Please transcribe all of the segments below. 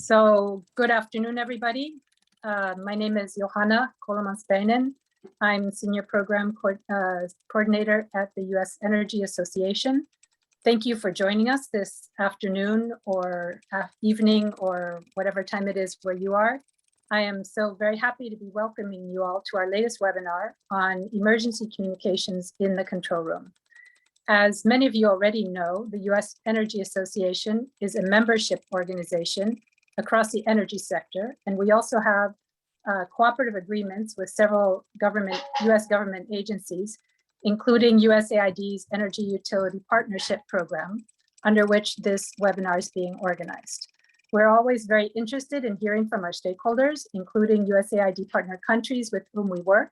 So good afternoon, everybody. My name is Johanna Colombian. I'm Senior Program Coordinator at the U.S. Energy Association. Thank you for joining us this afternoon or evening or whatever time it is where you are. I am so very happy to be welcoming you all to our latest webinar on emergency communications in the control room. As many of you already know, the U.S. Energy Association is a membership organization across the energy sector, and we also have cooperative agreements with several U.S. government agencies, including USAID's Energy Utility Partnership Program, under which this webinar is being organized. We're always very interested in hearing from our stakeholders, including USAID partner countries with whom we work,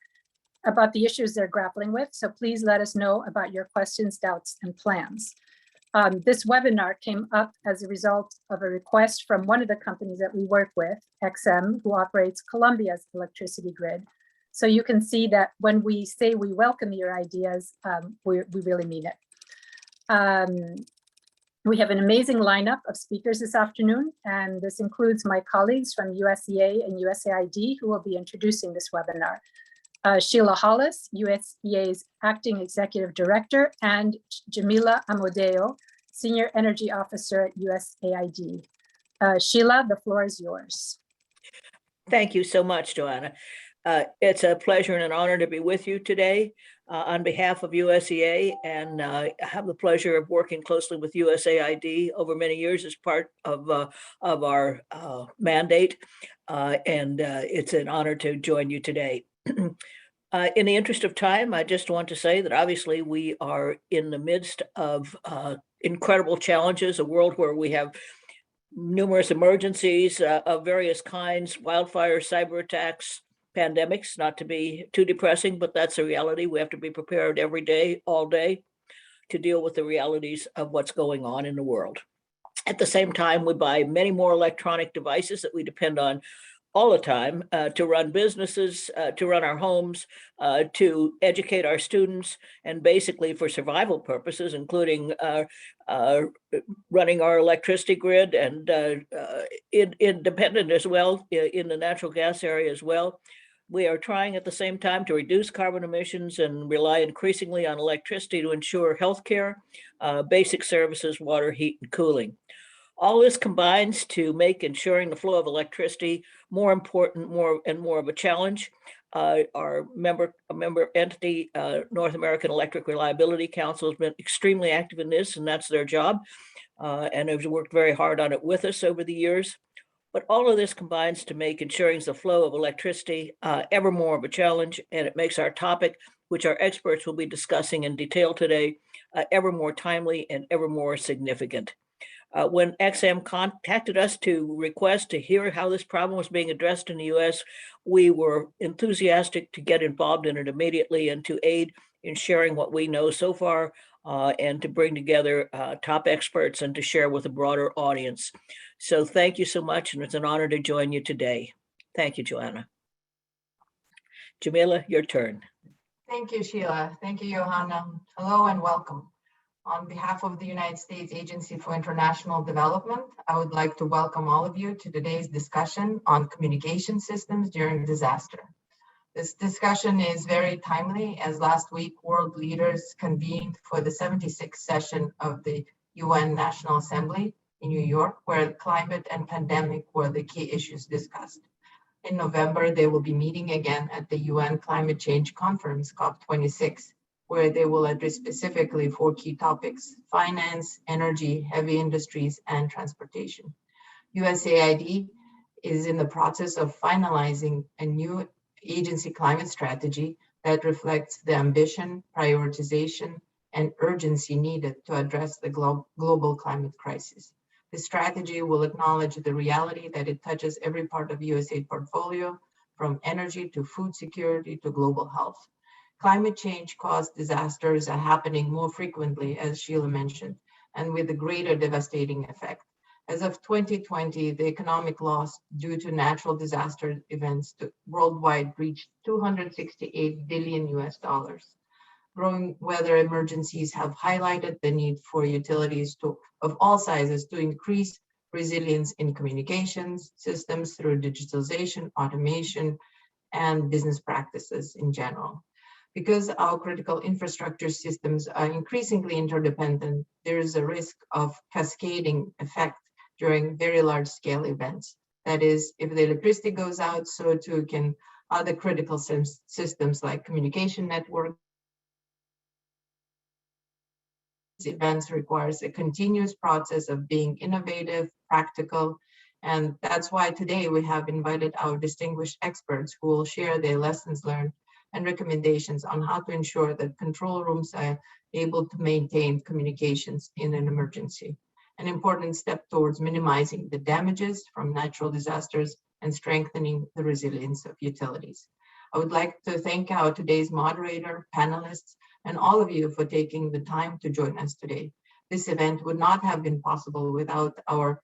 about the issues they're grappling with. So please let us know about your questions, doubts, and plans. This webinar came up as a result of a request from one of the companies that we work with, XM, who operates Colombia's electricity grid. So you can see that when we say we welcome your ideas, we really mean it. We have an amazing lineup of speakers this afternoon, and this includes my colleagues from USEA and USAID who will be introducing this webinar. Sheila Hollis, USEA's Acting Executive Director, and Jamila Amodeo, Senior Energy Officer at USAID. Sheila, the floor is yours. Thank you so much, Joanna. It's a pleasure and an honor to be with you today on behalf of USEA, and I have the pleasure of working closely with USAID over many years as part of our mandate, and it's an honor to join you today. In the interest of time, I just want to say that obviously we are in the midst of incredible challenges, a world where we have numerous emergencies of various kinds, wildfires, cyber attacks, pandemics, not to be too depressing, but that's a reality. We have to be prepared every day, all day, to deal with the realities of what's going on in the world. At the same time, we buy many more electronic devices that we depend on all the time to run businesses, to run our homes, to educate our students, and basically for survival purposes, including running our electricity grid and independent as well in the natural gas area as well. We are trying at the same time to reduce carbon emissions and rely increasingly on electricity to ensure healthcare, basic services, water, heat, and cooling. All this combines to make ensuring the flow of electricity more important, more of a challenge. Our member entity, North American Electric Reliability Council, has been extremely active in this, and that's their job, and has worked very hard on it with us over the years. But all of this combines to make ensuring the flow of electricity ever more of a challenge, and it makes our topic, which our experts will be discussing in detail today, ever more timely and ever more significant. When XM contacted us to request to hear how this problem was being addressed in the US, we were enthusiastic to get involved in it immediately and to aid in sharing what we know so far and to bring together top experts and to share with a broader audience. So thank you so much, and it's an honor to join you today. Thank you, Joanna. Jamila, your turn. Thank you, Sheila. Thank you, Johanna. Hello and welcome. On behalf of the United States Agency for International Development, I would like to welcome all of you to today's discussion on communication systems during disaster. This discussion is very timely, as last week world leaders convened for the 76th session of the UN National Assembly in New York, where climate and pandemic were the key issues discussed. In November, they will be meeting again at the UN Climate Change Conference, COP26, where they will address specifically 4 key topics: finance, energy, heavy industries, and transportation. USAID is in the process of finalizing a new agency climate strategy that reflects the ambition, prioritization, and urgency needed to address the global climate crisis. The strategy will acknowledge the reality that it touches every part of USAID portfolio, from energy to food security to global health. Climate change-caused disasters are happening more frequently, as Sheila mentioned, and with a greater devastating effect. As of 2020, the economic loss due to natural disaster events worldwide reached $268 billion. Growing weather emergencies have highlighted the need for utilities of all sizes to increase resilience in communications systems through digitalization, automation, and business practices in general. Because our critical infrastructure systems are increasingly interdependent, there is a risk of cascading effect during very large scale events. That is, if the electricity goes out, so too can other critical systems like communication network. Events requires a continuous process of being innovative, practical, and that's why today we have invited our distinguished experts who will share their lessons learned and recommendations on how to ensure that control rooms are able to maintain communications in an emergency, an important step towards minimizing the damages from natural disasters and strengthening the resilience of utilities. I would like to thank our today's moderator, panelists, and all of you for taking the time to join us today. This event would not have been possible without our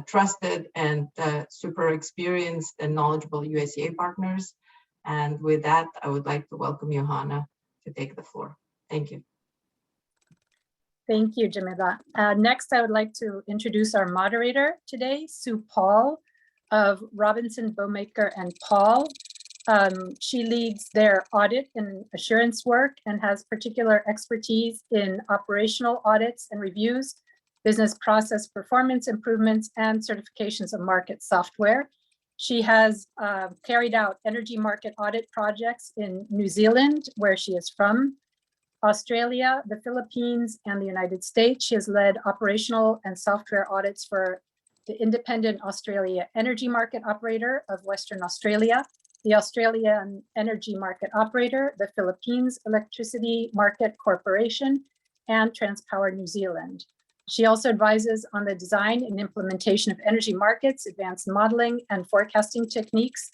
trusted and super experienced and knowledgeable USAA partners. And with that, I would like to welcome Johanna to take the floor. Thank you. Thank you, Jamila. Next, I would like to introduce our moderator today, Sue Paul of Robinson, Bowmaker and Paul. She leads their audit and assurance work and has particular expertise in operational audits and reviews, business process performance improvements, and certifications of market software. She has carried out energy market audit projects in New Zealand, where she is from, Australia, the Philippines, and the United States. She has led operational and software audits for the Independent Australia Energy Market Operator of Western Australia, the Australian Energy Market Operator, the Philippines Electricity Market Corporation, and Transpower New Zealand. She also advises on the design and implementation of energy markets, advanced modeling and forecasting techniques,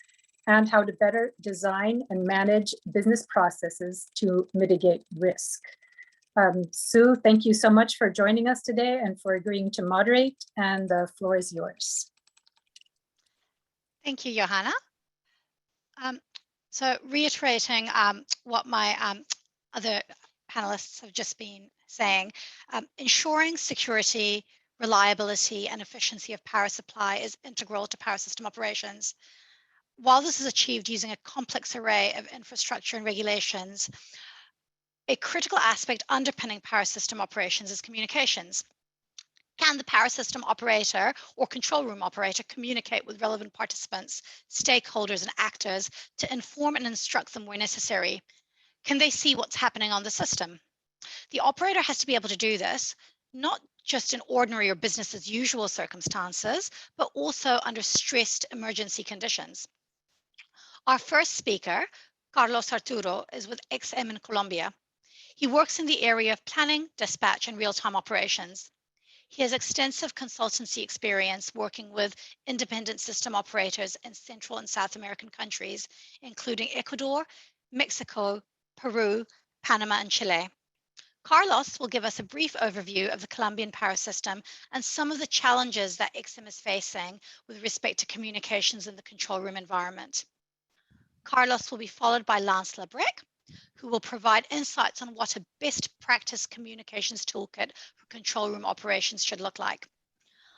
and how to better design and manage business processes to mitigate risk. Sue, thank you so much for joining us today and for agreeing to moderate, and the floor is yours. Thank you, Johanna. So reiterating what my other panelists have just been saying, ensuring security, reliability, and efficiency of power supply is integral to power system operations. While this is achieved using a complex array of infrastructure and regulations, a critical aspect underpinning power system operations is communications. Can the power system operator or control room operator communicate with relevant participants, stakeholders, and actors to inform and instruct them where necessary? Can they see what's happening on the system? The operator has to be able to do this, not just in ordinary or business as usual circumstances, but also under stressed emergency conditions. Our first speaker, Carlos Arturo, is with XM in Colombia. He works in the area of planning, dispatch, and real-time operations. He has extensive consultancy experience working with independent system operators in Central and South American countries, including Ecuador, Mexico, Peru, Panama, and Chile. Carlos will give us a brief overview of the Colombian power system and some of the challenges that XM is facing with respect to communications in the control room environment. Carlos will be followed by Lance Labrec, who will provide insights on what a best practice communications toolkit for control room operations should look like.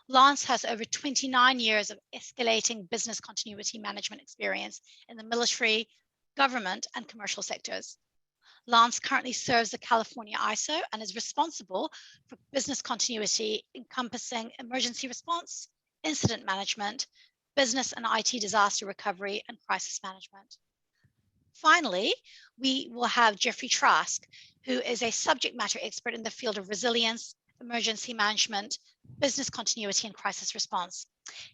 Lance has over 29 years of escalating business continuity management experience in the military, government, and commercial sectors. Lance currently serves the California ISO and is responsible for business continuity encompassing emergency response, incident management, business and IT disaster recovery, and crisis management. Finally, we will have Jeffrey Trask, who is a subject matter expert in the field of resilience, emergency management, business continuity, and crisis response.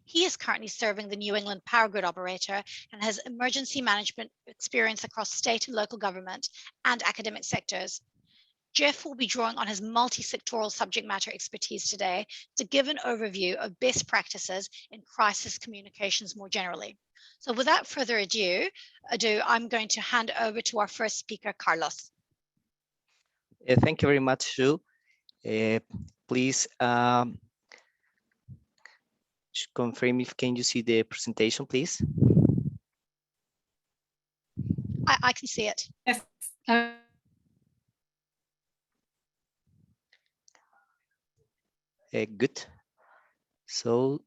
He is currently serving the New England Power Grid operator and has emergency management experience across state and local government and academic sectors. Jeff will be drawing on his multi-sectoral subject matter expertise today to give an overview of best practices in crisis communications more generally. So without further ado, I'm going to hand over to our first speaker, Carlos. Thank you very much, Sue. Please confirm if can you see the presentation, please? I can see it. Yes. Good. So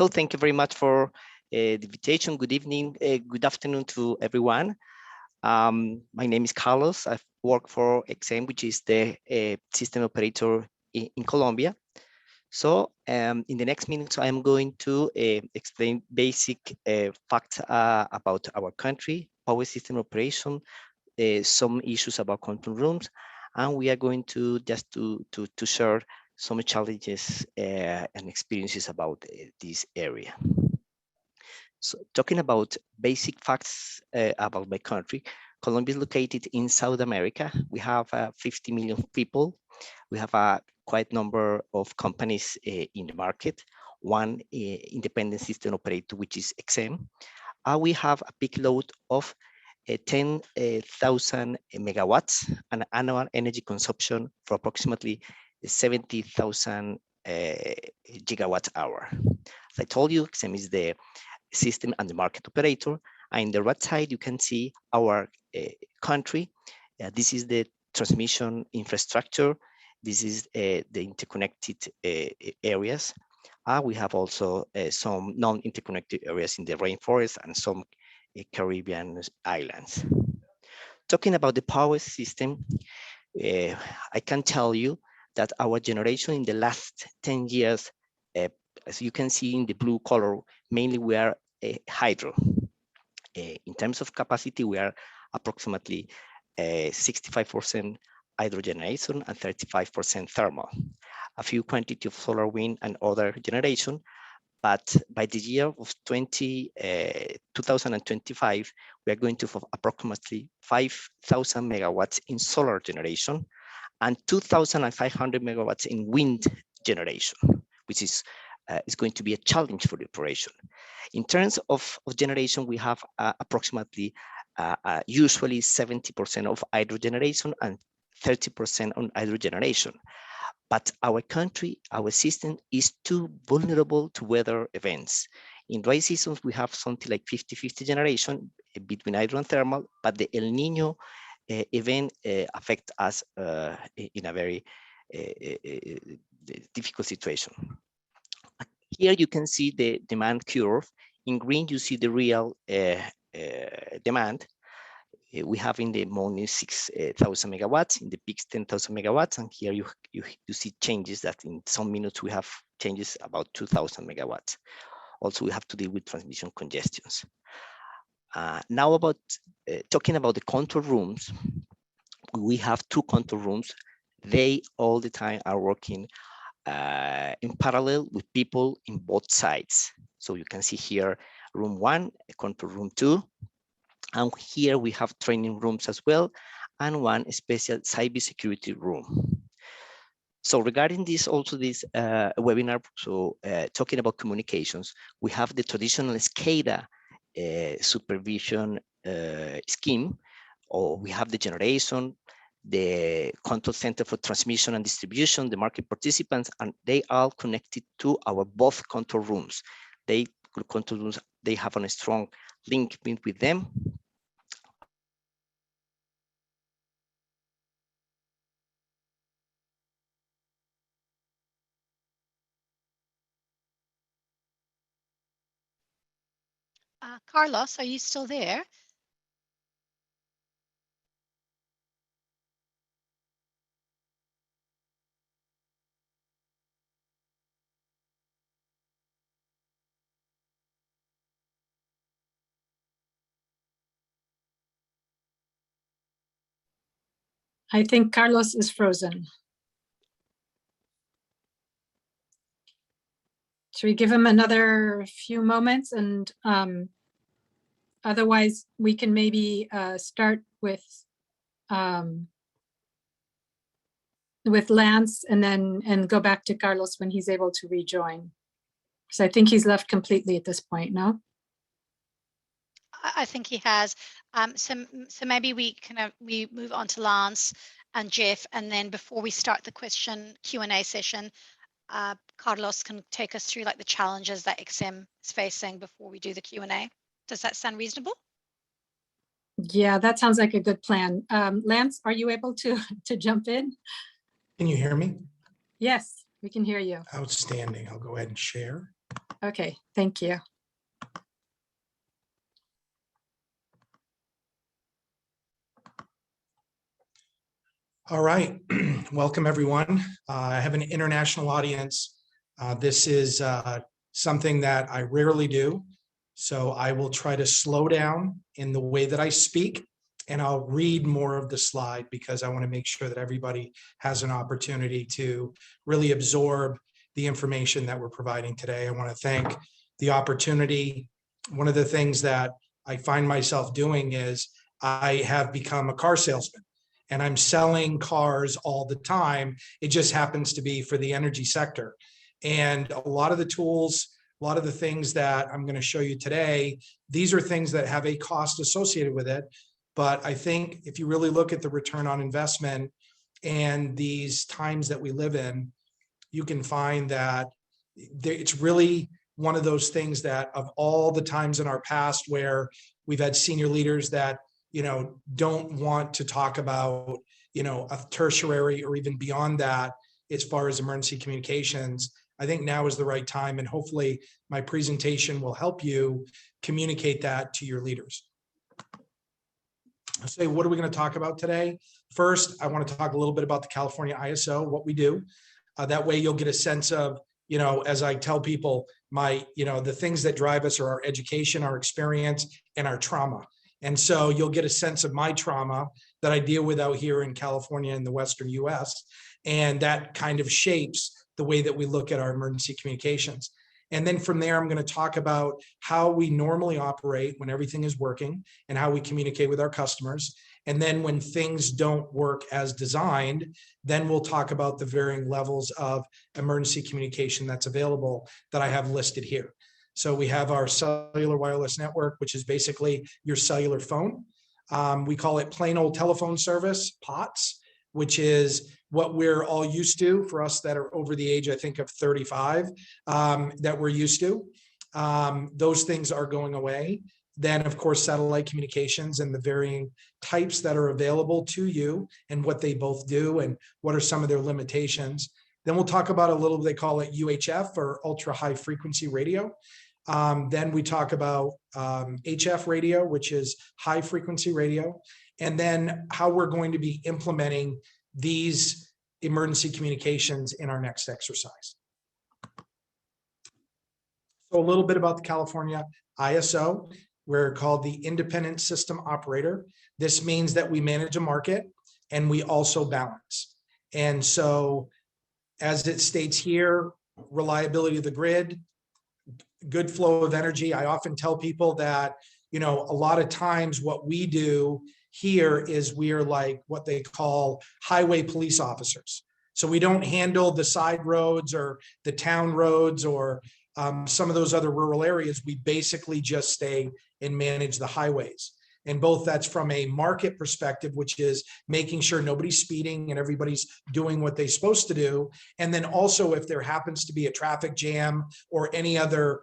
thank you very much for the invitation. Good evening, good afternoon to everyone. My name is Carlos. I work for XM, which is the system operator in Colombia. So in the next minutes, I'm going to explain basic facts about our country, power system operation, some issues about control rooms, and we are going to just to share some challenges and experiences about this area. So talking about basic facts about my country, Colombia is located in South America. We have 50 million people. We have a quite number of companies in the market. One independent system operator, which is XM. We have a peak load of 10,000 megawatts and annual energy consumption for approximately 70,000 gigawatt hour. As I told you, XM is the system and the market operator. And in the right side, you can see our country. This is the transmission infrastructure. This is the interconnected areas. We have also some non-interconnected areas in the rainforest and some Caribbean islands. Talking about the power system, I can tell you that our generation in the last 10 years, as you can see in the blue color, mainly we are hydro. In terms of capacity, we are approximately 65% hydro generation and 35% thermal. A few quantity of solar, wind, and other generation. But by the year of 2025, we are going to have approximately 5,000 megawatts in solar generation and 2,500 megawatts in wind generation, which is going to be a challenge for the operation. In terms of generation, we have approximately usually 70% of hydro generation and 30% on hydro generation. But our country, our system is too vulnerable to weather events. In dry seasons, we have something like 50-50 generation between hydro and thermal, but the El Nino event affect us in a very difficult situation. Here you can see the demand curve. In green, you see the real demand. We have in the morning 6,000 megawatts, in the peaks 10,000 megawatts, and here you see changes that in some minutes we have changes about 2,000 megawatts. Also, we have to deal with transmission congestions. Now about talking about the control rooms, we have two control rooms. They all the time are working in parallel with people in both sides. So you can see here room 1, control room 2. And here we have training rooms as well, and one special cybersecurity room. So regarding this, also this webinar, so talking about communications, we have the traditional SCADA supervision scheme, or we have the generation, the control center for transmission and distribution, the market participants, and they are connected to our both control rooms. They have a strong link with them. Carlos, are you still there? I think Carlos is frozen. Should we give him another few moments, and otherwise we can maybe start with Lance and go back to Carlos when he's able to rejoin. So I think he's left completely at this point, no? I think he has. So maybe we move on to Lance and Jeff, and then before we start the Q&A session, Carlos can take us through like the challenges that XM is facing before we do the Q&A. Does that sound reasonable? Yeah, that sounds like a good plan. Lance, are you able to jump in? Can you hear me? Yes. We can hear you. Outstanding. I'll go ahead and share. Okay, thank you. All right, welcome everyone. I have an international audience. This is something that I rarely do. So I will try to slow down in the way that I speak, and I'll read more of the slide because I want to make sure that everybody has an opportunity to really absorb the information that we're providing today. I want to thank the opportunity. One of the things that I find myself doing is I have become a car salesman, and I'm selling cars all the time. It just happens to be for the energy sector. And a lot of the tools, a lot of the things that I'm going to show you today, these are things that have a cost associated with it. But I think if you really look at the return on investment and these times that we live in, you can find that it's really one of those things that of all the times in our past where we've had senior leaders that, you know, don't want to talk about, you know, a tertiary or even beyond that as far as emergency communications, I think now is the right time. And hopefully my presentation will help you communicate that to your leaders. I'll say, what are we going to talk about today? First, I want to talk a little bit about the California ISO, what we do. That way you'll get a sense of, you know, as I tell people, the things that drive us are our education, our experience, and our trauma. And so you'll get a sense of my trauma that I deal with out here in California in the Western US. And that kind of shapes the way that we look at our emergency communications. And then from there, I'm going to talk about how we normally operate when everything is working and how we communicate with our customers. And then when things don't work as designed, then we'll talk about the varying levels of emergency communication that's available that I have listed here. So we have our cellular wireless network, which is basically your cellular phone. We call it plain old telephone service, POTS, which is what we're all used to for us that are over the age, I think, of 35, that we're used to. Those things are going away. Then, of course, satellite communications and the varying types that are available to you and what they both do and what are some of their limitations. Then we'll talk about a little, they call it UHF or ultra high frequency radio. Then we talk about HF radio, which is high frequency radio, and then how we're going to be implementing these emergency communications in our next exercise. So a little bit about the California ISO. We're called the Independent System Operator. This means that we manage a market and we also balance. And so as it states here, reliability of the grid, good flow of energy. I often tell people that, you know, a lot of times what we do here is we are like what they call highway police officers. So we don't handle the side roads or the town roads or some of those other rural areas. We basically just stay and manage the highways. And both that's from a market perspective, which is making sure nobody's speeding and everybody's doing what they're supposed to do. And then also if there happens to be a traffic jam or any other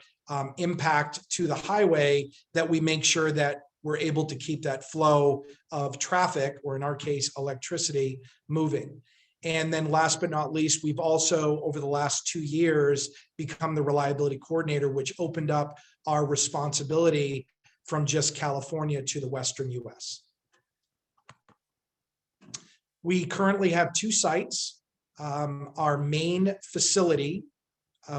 impact to the highway, that we make sure that we're able to keep that flow of traffic, or in our case, electricity, moving. And then last but not least, we've also, over the last 2 years, become the reliability coordinator, which opened up our responsibility from just California to the Western US. We currently have 2 sites. Our main facility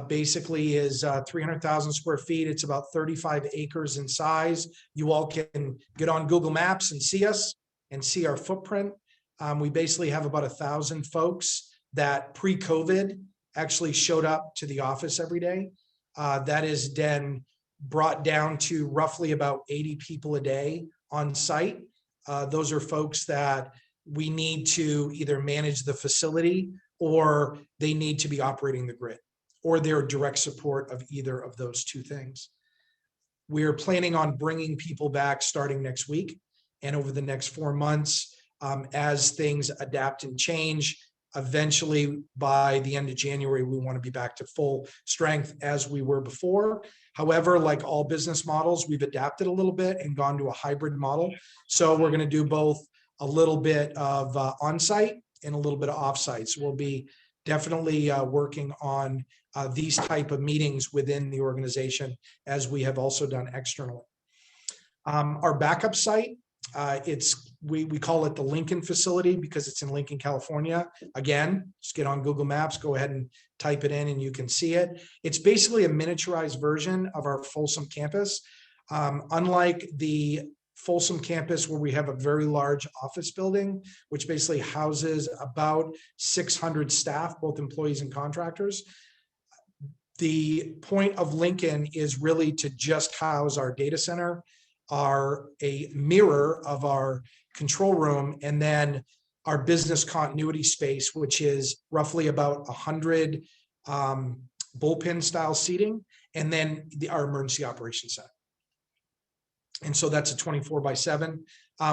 basically is 300,000 square feet. It's about 35 acres in size. You all can get on Google Maps and see us and see our footprint. We basically have about 1,000 folks that pre-COVID actually showed up to the office every day. That is then brought down to roughly about 80 people a day on site. Those are folks that we need to either manage the facility or they need to be operating the grid, or they're direct support of either of those 2 things. We're planning on bringing people back starting next week and over the next 4 months as things adapt and change. Eventually, by the end of January, we want to be back to full strength as we were before. However, like all business models, we've adapted a little bit and gone to a hybrid model. So we're going to do both a little bit of on-site and a little bit of off-site. So we'll be definitely working on these type of meetings within the organization, as we have also done externally. Our backup site, we call it the Lincoln facility because it's in Lincoln, California. Again, just get on Google Maps, go ahead and type it in and you can see it. It's basically a miniaturized version of our Folsom campus. Unlike the Folsom campus, where we have a very large office building, which basically houses about 600 staff, both employees and contractors. The point of Lincoln is really to just house our data center, a mirror of our control room, and then our business continuity space, which is roughly about 100 bullpen style seating, and then our emergency operations center. And so that's a 24/7.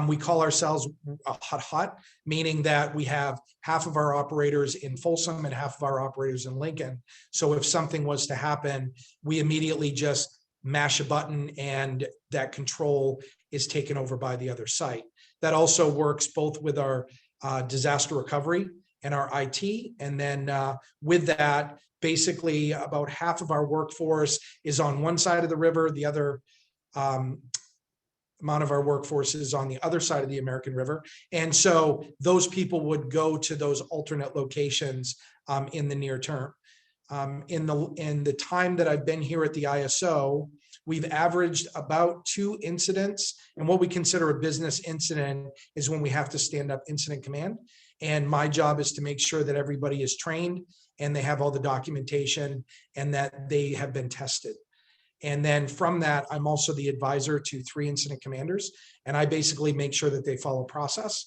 We call ourselves a hut, meaning that we have half of our operators in Folsom and half of our operators in Lincoln. So if something was to happen, we immediately just mash a button and that control is taken over by the other site. That also works both with our disaster recovery and our IT. And then with that, basically about half of our workforce is on one side of the river, the other amount of our workforce is on the other side of the American River. And so those people would go to those alternate locations in the near term. In the time that I've been here at the ISO, we've averaged about 2 incidents. And what we consider a business incident is when we have to stand up incident command. And my job is to make sure that everybody is trained and they have all the documentation and that they have been tested. And then from that, I'm also the advisor to 3 incident commanders, and I basically make sure that they follow process.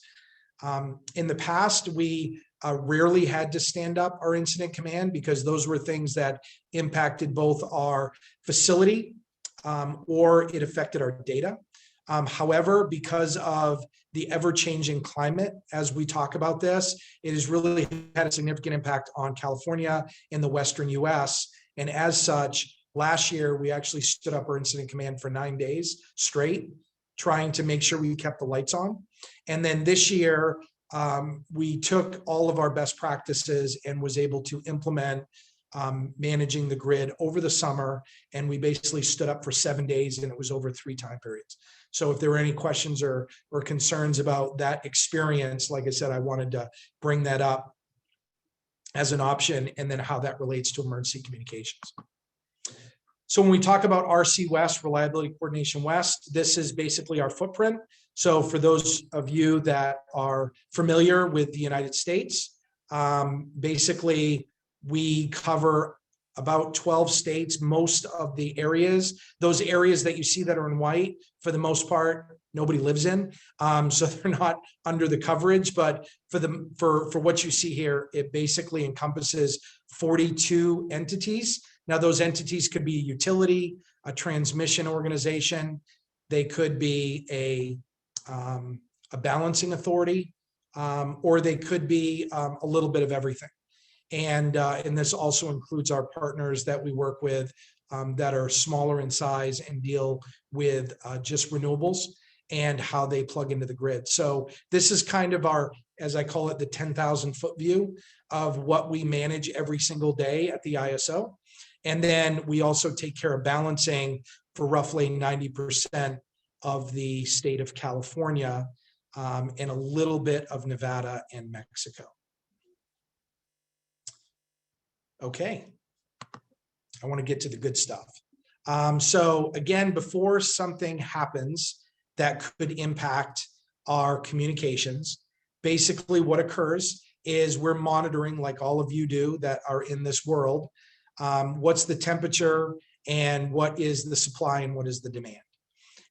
In the past, we rarely had to stand up our incident command because those were things that impacted both our facility or it affected our data. However, because of the ever-changing climate, as we talk about this, it has really had a significant impact on California in the Western US. And as such, last year, we actually stood up our incident command for 9 days straight, trying to make sure we kept the lights on. And then this year, we took all of our best practices and was able to implement managing the grid over the summer. And we basically stood up for 7 days, and it was over 3 time periods. So if there were any questions or concerns about that experience, like I said, I wanted to bring that up as an option, and then how that relates to emergency communications. So when we talk about RC West, Reliability Coordination West, this is basically our footprint. So for those of you that are familiar with the United States, basically we cover about 12 states, most of the areas. Those areas that you see that are in white, for the most part, nobody lives in. So they're not under the coverage, but for what you see here, it basically encompasses 42 entities. Now, those entities could be a utility, a transmission organization. They could be a balancing authority, or they could be a little bit of everything. And this also includes our partners that we work with that are smaller in size and deal with just renewables and how they plug into the grid. So this is kind of our, as I call it, the 10,000-foot view of what we manage every single day at the ISO. And then we also take care of balancing for roughly 90% of the state of California and a little bit of Nevada and Mexico. Okay, I want to get to the good stuff. So again, before something happens that could impact our communications, basically what occurs is we're monitoring, like all of you do that are in this world, what's the temperature and what is the supply and what is the demand.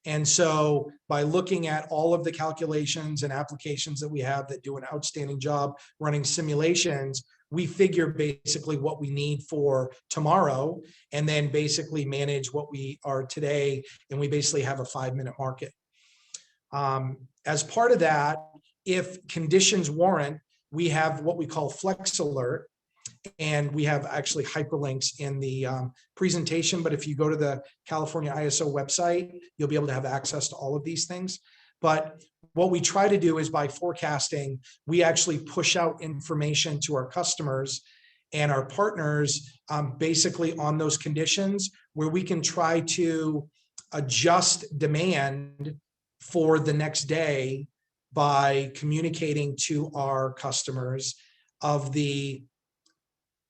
And so by looking at all of the calculations and applications that we have that do an outstanding job running simulations, we figure basically what we need for tomorrow and then basically manage what we are today. And we basically have a 5-minute market. As part of that, if conditions warrant, we have what we call Flex Alert. And we have actually hyperlinks in the presentation, but if you go to the California ISO website, you'll be able to have access to all of these things. But what we try to do is by forecasting, we actually push out information to our customers and our partners basically on those conditions where we can try to adjust demand for the next day by communicating to our customers of the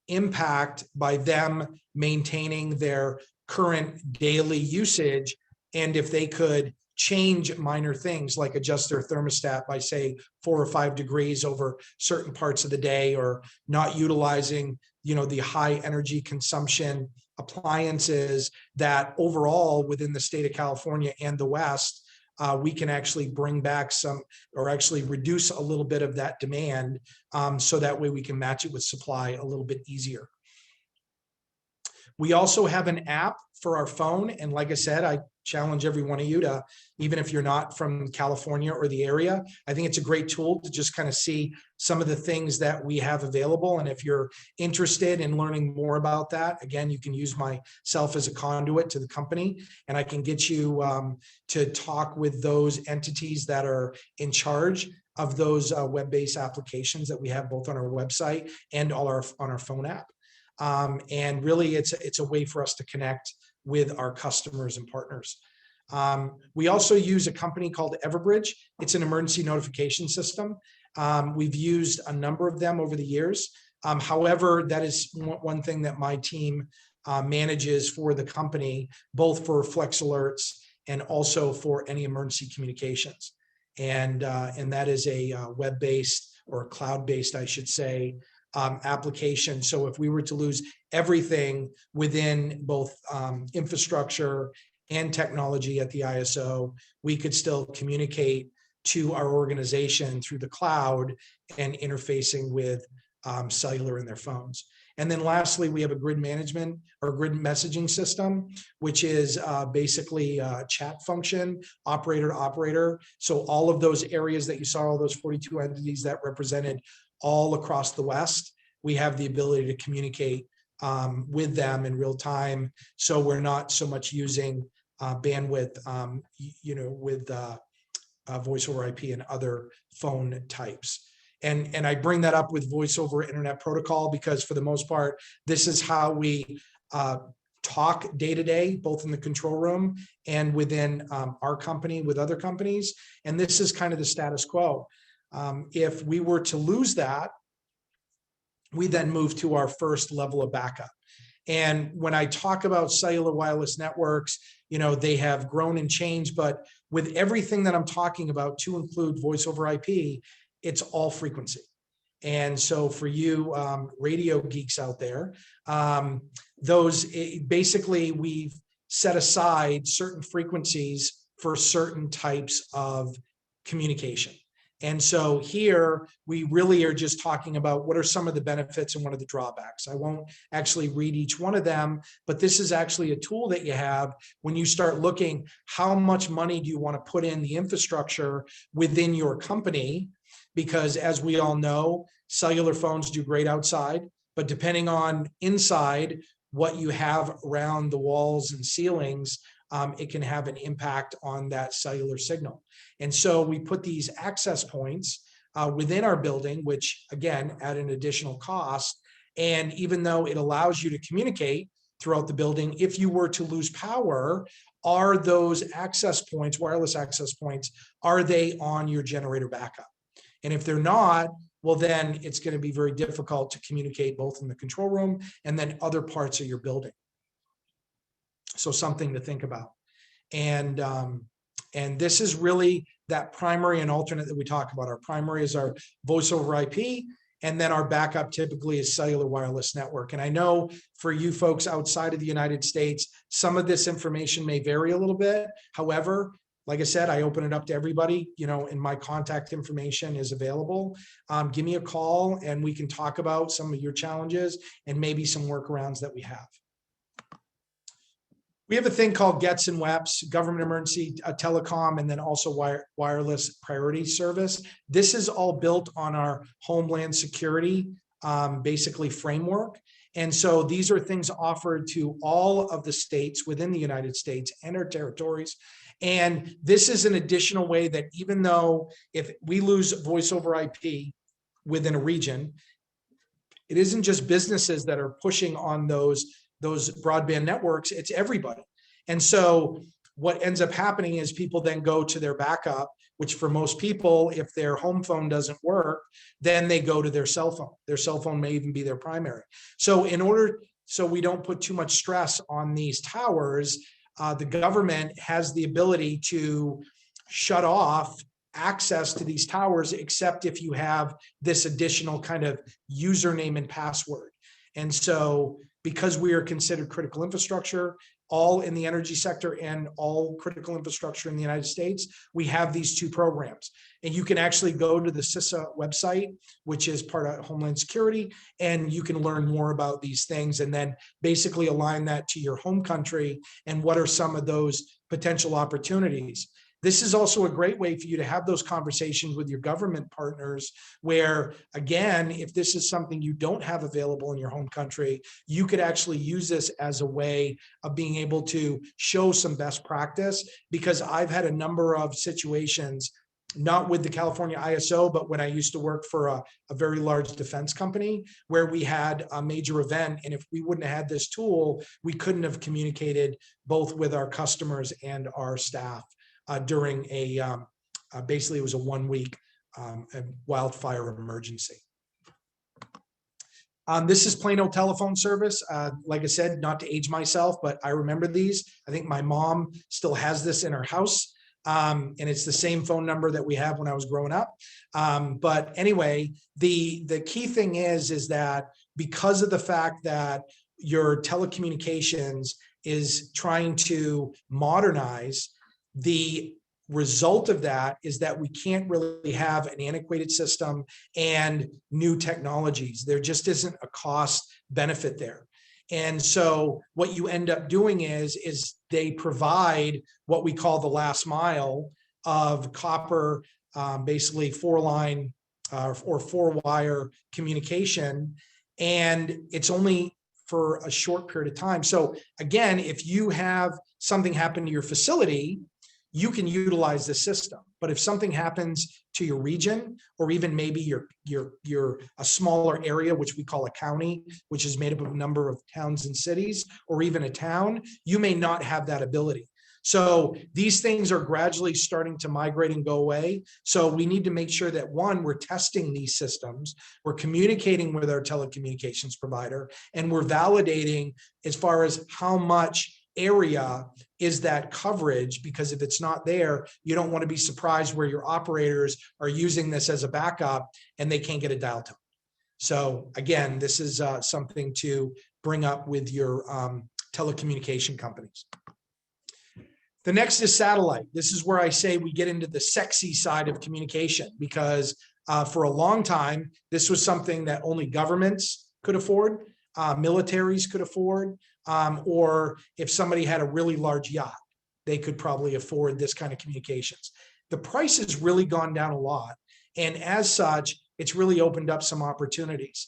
impact by them maintaining their current daily usage, and if they could change minor things like adjust their thermostat by say 4 or 5 degrees over certain parts of the day, or not utilizing, you know, the high energy consumption appliances that overall within the state of California and the West, we can actually bring back some, or actually reduce a little bit of that demand, so that way we can match it with supply a little bit easier. We also have an app for our phone. And like I said, I challenge every one of you to, even if you're not from California or the area, I think it's a great tool to just kind of see some of the things that we have available. And if you're interested in learning more about that, again, you can use myself as a conduit to the company, and I can get you to talk with those entities that are in charge of those web-based applications that we have both on our website and on our phone app. And really, it's a way for us to connect with our customers and partners. We also use a company called Everbridge. It's an emergency notification system. We've used a number of them over the years. However, that is one thing that my team manages for the company, both for flex alerts and also for any emergency communications. And that is a web-based, or cloud-based, I should say, application. So if we were to lose everything within both infrastructure and technology at the ISO, we could still communicate to our organization through the cloud and interfacing with cellular in their phones. And then lastly, we have a grid management or grid messaging system, which is basically a chat function, operator to operator. So all of those areas that you saw, all those 42 entities that represented all across the West, we have the ability to communicate with them in real time. So we're not so much using bandwidth, you know, with voice over IP and other phone types. And I bring that up with voice over internet protocol because for the most part, this is how we talk day to day, both in the control room and within our company with other companies. And this is kind of the status quo. If we were to lose that, we then move to our first level of backup. And when I talk about cellular wireless networks, you know, they have grown and changed, but with everything that I'm talking about, to include voice over IP, it's all frequency. And so for you radio geeks out there, basically we've set aside certain frequencies for certain types of communication. And so here we really are just talking about what are some of the benefits and what are the drawbacks. I won't actually read each one of them, but this is actually a tool that you have when you start looking how much money do you want to put in the infrastructure within your company, because as we all know, cellular phones do great outside, but depending on inside what you have around the walls and ceilings, it can have an impact on that cellular signal. And so we put these access points within our building, which again, at an additional cost. And even though it allows you to communicate throughout the building, if you were to lose power, are those access points, wireless access points, are they on your generator backup? And if they're not, well, then it's going to be very difficult to communicate both in the control room and then other parts of your building. So something to think about. And this is really that primary and alternate that we talk about. Our primary is our voice over IP, and then our backup typically is cellular wireless network. And I know for you folks outside of the United States, some of this information may vary a little bit. However, like I said, I open it up to everybody, you know, and my contact information is available. Give me a call and we can talk about some of your challenges and maybe some workarounds that we have. We have a thing called GETS and WEPS, Government Emergency Telecom, and then also Wireless Priority Service. This is all built on our Homeland Security, basically framework. And so these are things offered to all of the states within the United States and our territories. And this is an additional way that even though if we lose voice over IP within a region, It isn't just businesses that are pushing on those broadband networks, it's everybody. And so what ends up happening is people then go to their backup, which for most people, if their home phone doesn't work, then they go to their cell phone. Their cell phone may even be their primary. So so we don't put too much stress on these towers, the government has the ability to shut off access to these towers, except if you have this additional kind of username and password. And so because we are considered critical infrastructure, all in the energy sector and all critical infrastructure in the United States, we have these two programs. And you can actually go to the CISA website, which is part of Homeland Security, and you can learn more about these things and then basically align that to your home country and what are some of those potential opportunities. This is also a great way for you to have those conversations with your government partners where, again, if this is something you don't have available in your home country, you could actually use this as a way of being able to show some best practice, because I've had a number of situations, not with the California ISO, but when I used to work for a very large defense company where we had a major event. And if we wouldn't have had this tool, we couldn't have communicated both with our customers and our staff. During basically it was a 1 week wildfire emergency. This is plain old telephone service. Like I said, not to age myself, but I remember these. I think my mom still has this in her house. And it's the same phone number that we have when I was growing up. But anyway, the key thing is that because of the fact that your telecommunications is trying to modernize, the result of that is that we can't really have an antiquated system and new technologies. There just isn't a cost benefit there. And so what you end up doing is they provide what we call the last mile of copper, basically 4-line or 4-wire communication. And it's only for a short period of time. So again, if you have something happen to your facility, you can utilize the system. But if something happens to your region, or even maybe you're a smaller area, which we call a county, which is made up of a number of towns and cities, or even a town, you may not have that ability. So these things are gradually starting to migrate and go away. So we need to make sure that, one, we're testing these systems, we're communicating with our telecommunications provider, and we're validating as far as how much area is that coverage, because if it's not there, you don't want to be surprised where your operators are using this as a backup and they can't get a dial tone. So again, this is something to bring up with your telecommunication companies. The next is satellite. This is where I say we get into the sexy side of communication, because for a long time, this was something that only governments could afford, militaries could afford, or if somebody had a really large yacht, they could probably afford this kind of communications. The price has really gone down a lot. And as such, it's really opened up some opportunities.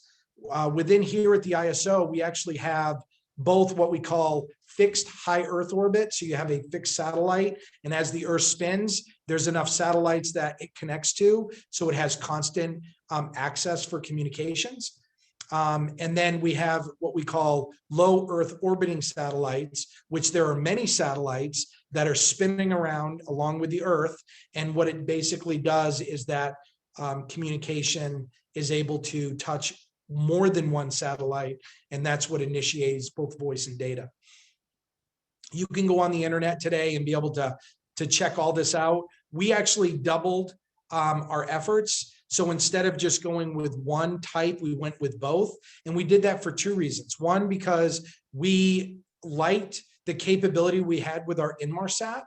Within here at the ISO, we actually have both what we call fixed high Earth orbit. So you have a fixed satellite, and as the Earth spins, there's enough satellites that it connects to, so it has constant access for communications. And then we have what we call low Earth orbiting satellites, which there are many satellites that are spinning around along with the Earth. And what it basically does is that communication is able to touch more than one satellite, and that's what initiates both voice and data. You can go on the internet today and be able to check all this out. We actually doubled our efforts. So instead of just going with one type, we went with both. And we did that for two reasons. One, because we liked the capability we had with our Inmarsat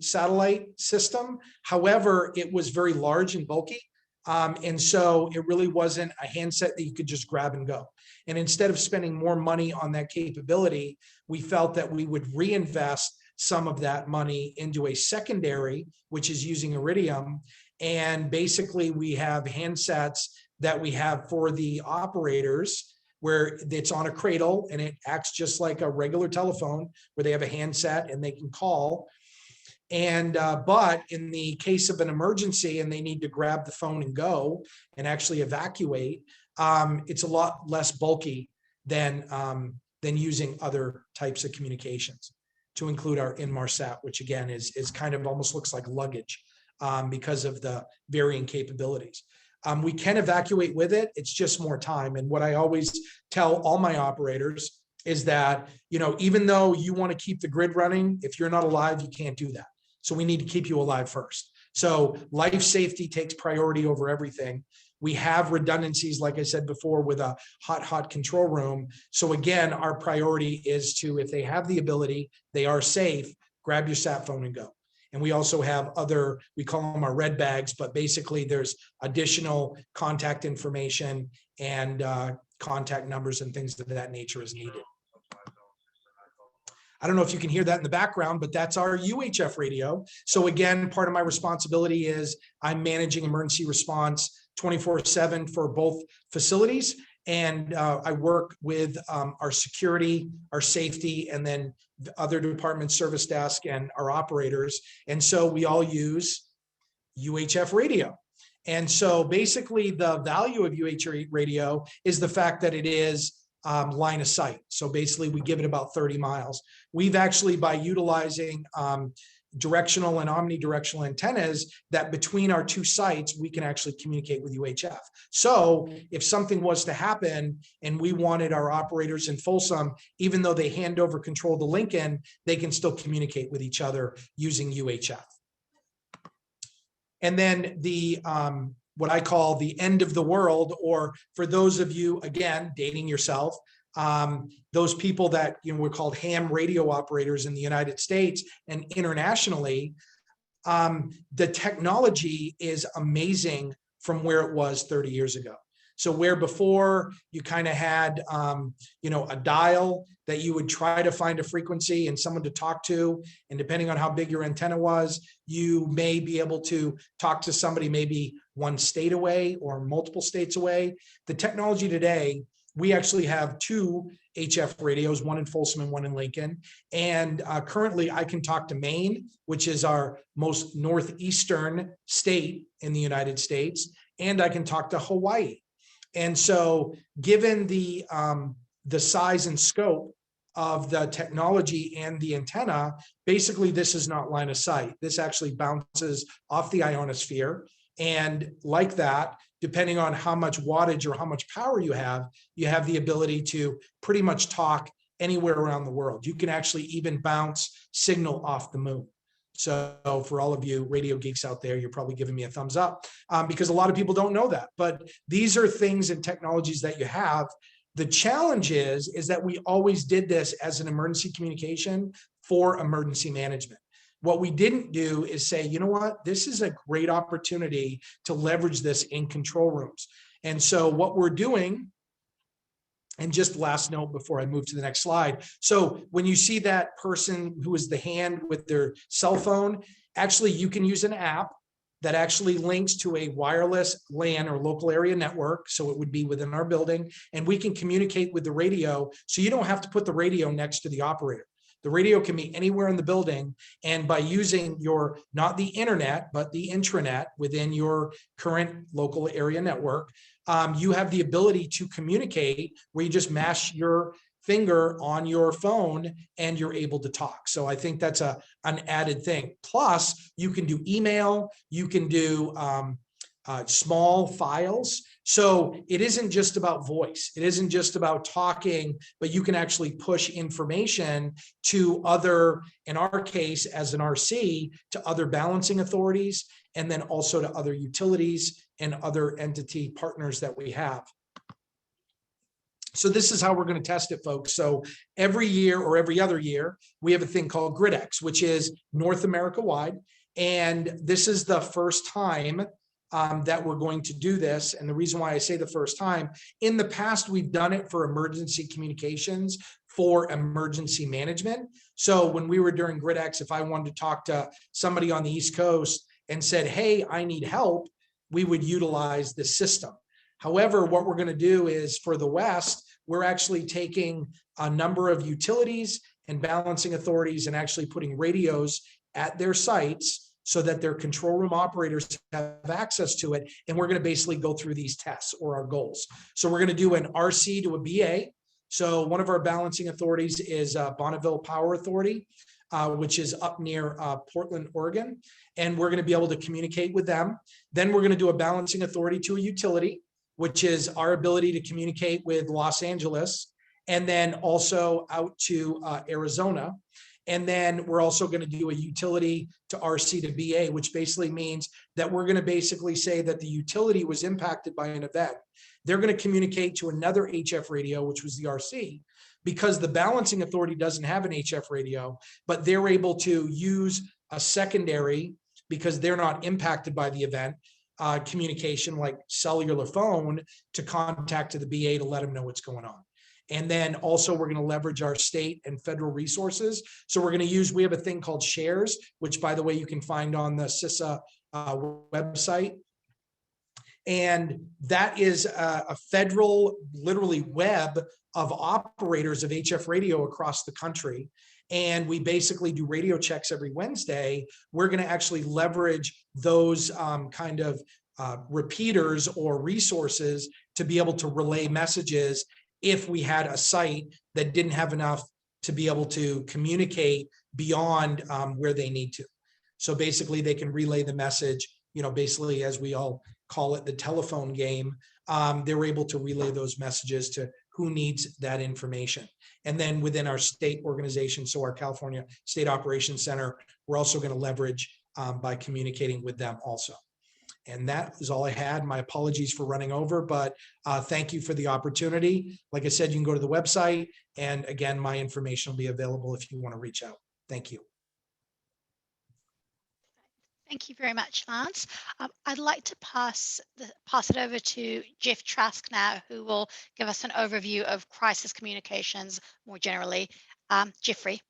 satellite system. However, it was very large and bulky. And so it really wasn't a handset that you could just grab and go. And instead of spending more money on that capability, we felt that we would reinvest some of that money into a secondary, which is using Iridium. And basically we have handsets that we have for the operators where it's on a cradle and it acts just like a regular telephone, where they have a handset and they can call. And but in the case of an emergency and they need to grab the phone and go and actually evacuate, it's a lot less bulky than using other types of communications, to include our Inmarsat, which again is kind of almost looks like luggage because of the varying capabilities. We can evacuate with it. It's just more time. And what I always tell all my operators is that, you know, even though you want to keep the grid running, if you're not alive, you can't do that. So we need to keep you alive first. So life safety takes priority over everything. We have redundancies, like I said before, with a hot control room. So again, our priority is to, if they have the ability, they are safe, grab your sat phone and go. And we also have other, we call them our red bags, but basically there's additional contact information and contact numbers and things of that nature as needed. I don't know if you can hear that in the background, but that's our UHF radio. So again, part of my responsibility is I'm managing emergency response 24/7 for both facilities. And I work with our security, our safety, and then the other department service desk and our operators. And so we all use UHF radio. And so basically the value of UHF radio is the fact that it is line of sight. So basically we give it about 30 miles. We've actually, by utilizing directional and omnidirectional antennas, that between our two sites, we can actually communicate with UHF. So if something was to happen and we wanted our operators in Folsom, even though they hand over control to Lincoln, they can still communicate with each other using UHF. And then the what I call the end of the world, or for those of you, again, dating yourself, those people that, you know, we're called ham radio operators in the United States and internationally, the technology is amazing from where it was 30 years ago. So where before you kind of had, you know, a dial that you would try to find a frequency and someone to talk to, and depending on how big your antenna was, you may be able to talk to somebody maybe one state away or multiple states away. The technology today, we actually have two HF radios, one in Folsom and one in Lincoln. And currently I can talk to Maine, which is our most northeastern state in the United States, and I can talk to Hawaii. And so given the size and scope of the technology and the antenna, basically this is not line of sight. This actually bounces off the ionosphere. And like that, depending on how much wattage or how much power you have the ability to pretty much talk anywhere around the world. You can actually even bounce signal off the moon. So for all of you radio geeks out there, you're probably giving me a thumbs up because a lot of people don't know that. But these are things and technologies that you have. The challenge is that we always did this as an emergency communication for emergency management. What we didn't do is say, you know what, this is a great opportunity to leverage this in control rooms. And so what we're doing, and just last note before I move to the next slide. So when you see that person who is the hand with their cell phone, actually you can use an app that actually links to a wireless LAN or local area network. So it would be within our building, and we can communicate with the radio. So you don't have to put the radio next to the operator. The radio can be anywhere in the building. And by using your, not the internet, but the intranet within your current local area network, you have the ability to communicate where you just mash your finger on your phone and you're able to talk. So I think that's an added thing. Plus, you can do email, you can do small files. So it isn't just about voice. It isn't just about talking, but you can actually push information to other, in our case, as an RC, to other balancing authorities, and then also to other utilities and other entity partners that we have. So this is how we're going to test it, folks. So every year or every other year, we have a thing called GridX, which is North America wide. And this is the first time that we're going to do this. And the reason why I say the first time, in the past, we've done it for emergency communications, for emergency management. So when we were during GridX, if I wanted to talk to somebody on the East Coast and said, hey, I need help, we would utilize this system. However, what we're going to do is for the West, we're actually taking a number of utilities and balancing authorities and actually putting radios at their sites so that their control room operators have access to it. And we're going to basically go through these tests or our goals. So we're going to do an RC to a BA. So one of our balancing authorities is Bonneville Power Authority, which is up near Portland, Oregon. And we're going to be able to communicate with them. Then we're going to do a balancing authority to a utility, which is our ability to communicate with Los Angeles, and then also out to Arizona. And then we're also going to do a utility to RC to BA, which basically means that we're going to basically say that the utility was impacted by an event. They're going to communicate to another HF radio, which was the RC, because the balancing authority doesn't have an HF radio, but they're able to use a secondary, because they're not impacted by the event, communication like cellular phone to contact to the BA to let them know what's going on. And then also we're going to leverage our state and federal resources. So we're going to use, we have a thing called shares, which by the way, you can find on the CISA website. And that is a federal, literally web of operators of HF radio across the country. And we basically do radio checks every Wednesday. We're going to actually leverage those kind of repeaters or resources to be able to relay messages if we had a site that didn't have enough to be able to communicate beyond where they need to. So basically they can relay the message, you know, basically as we all call it, the telephone game. They're able to relay those messages to who needs that information. And then within our state organization, so our California State Operations Center, we're also going to leverage by communicating with them also. And that is all I had. My apologies for running over, but thank you for the opportunity. Like I said, you can go to the website, and again, my information will be available if you want to reach out. Thank you. Thank you very much, Lance. I'd like to pass it over to Jeff Trask now, who will give us an overview of crisis communications more generally. Jeffrey.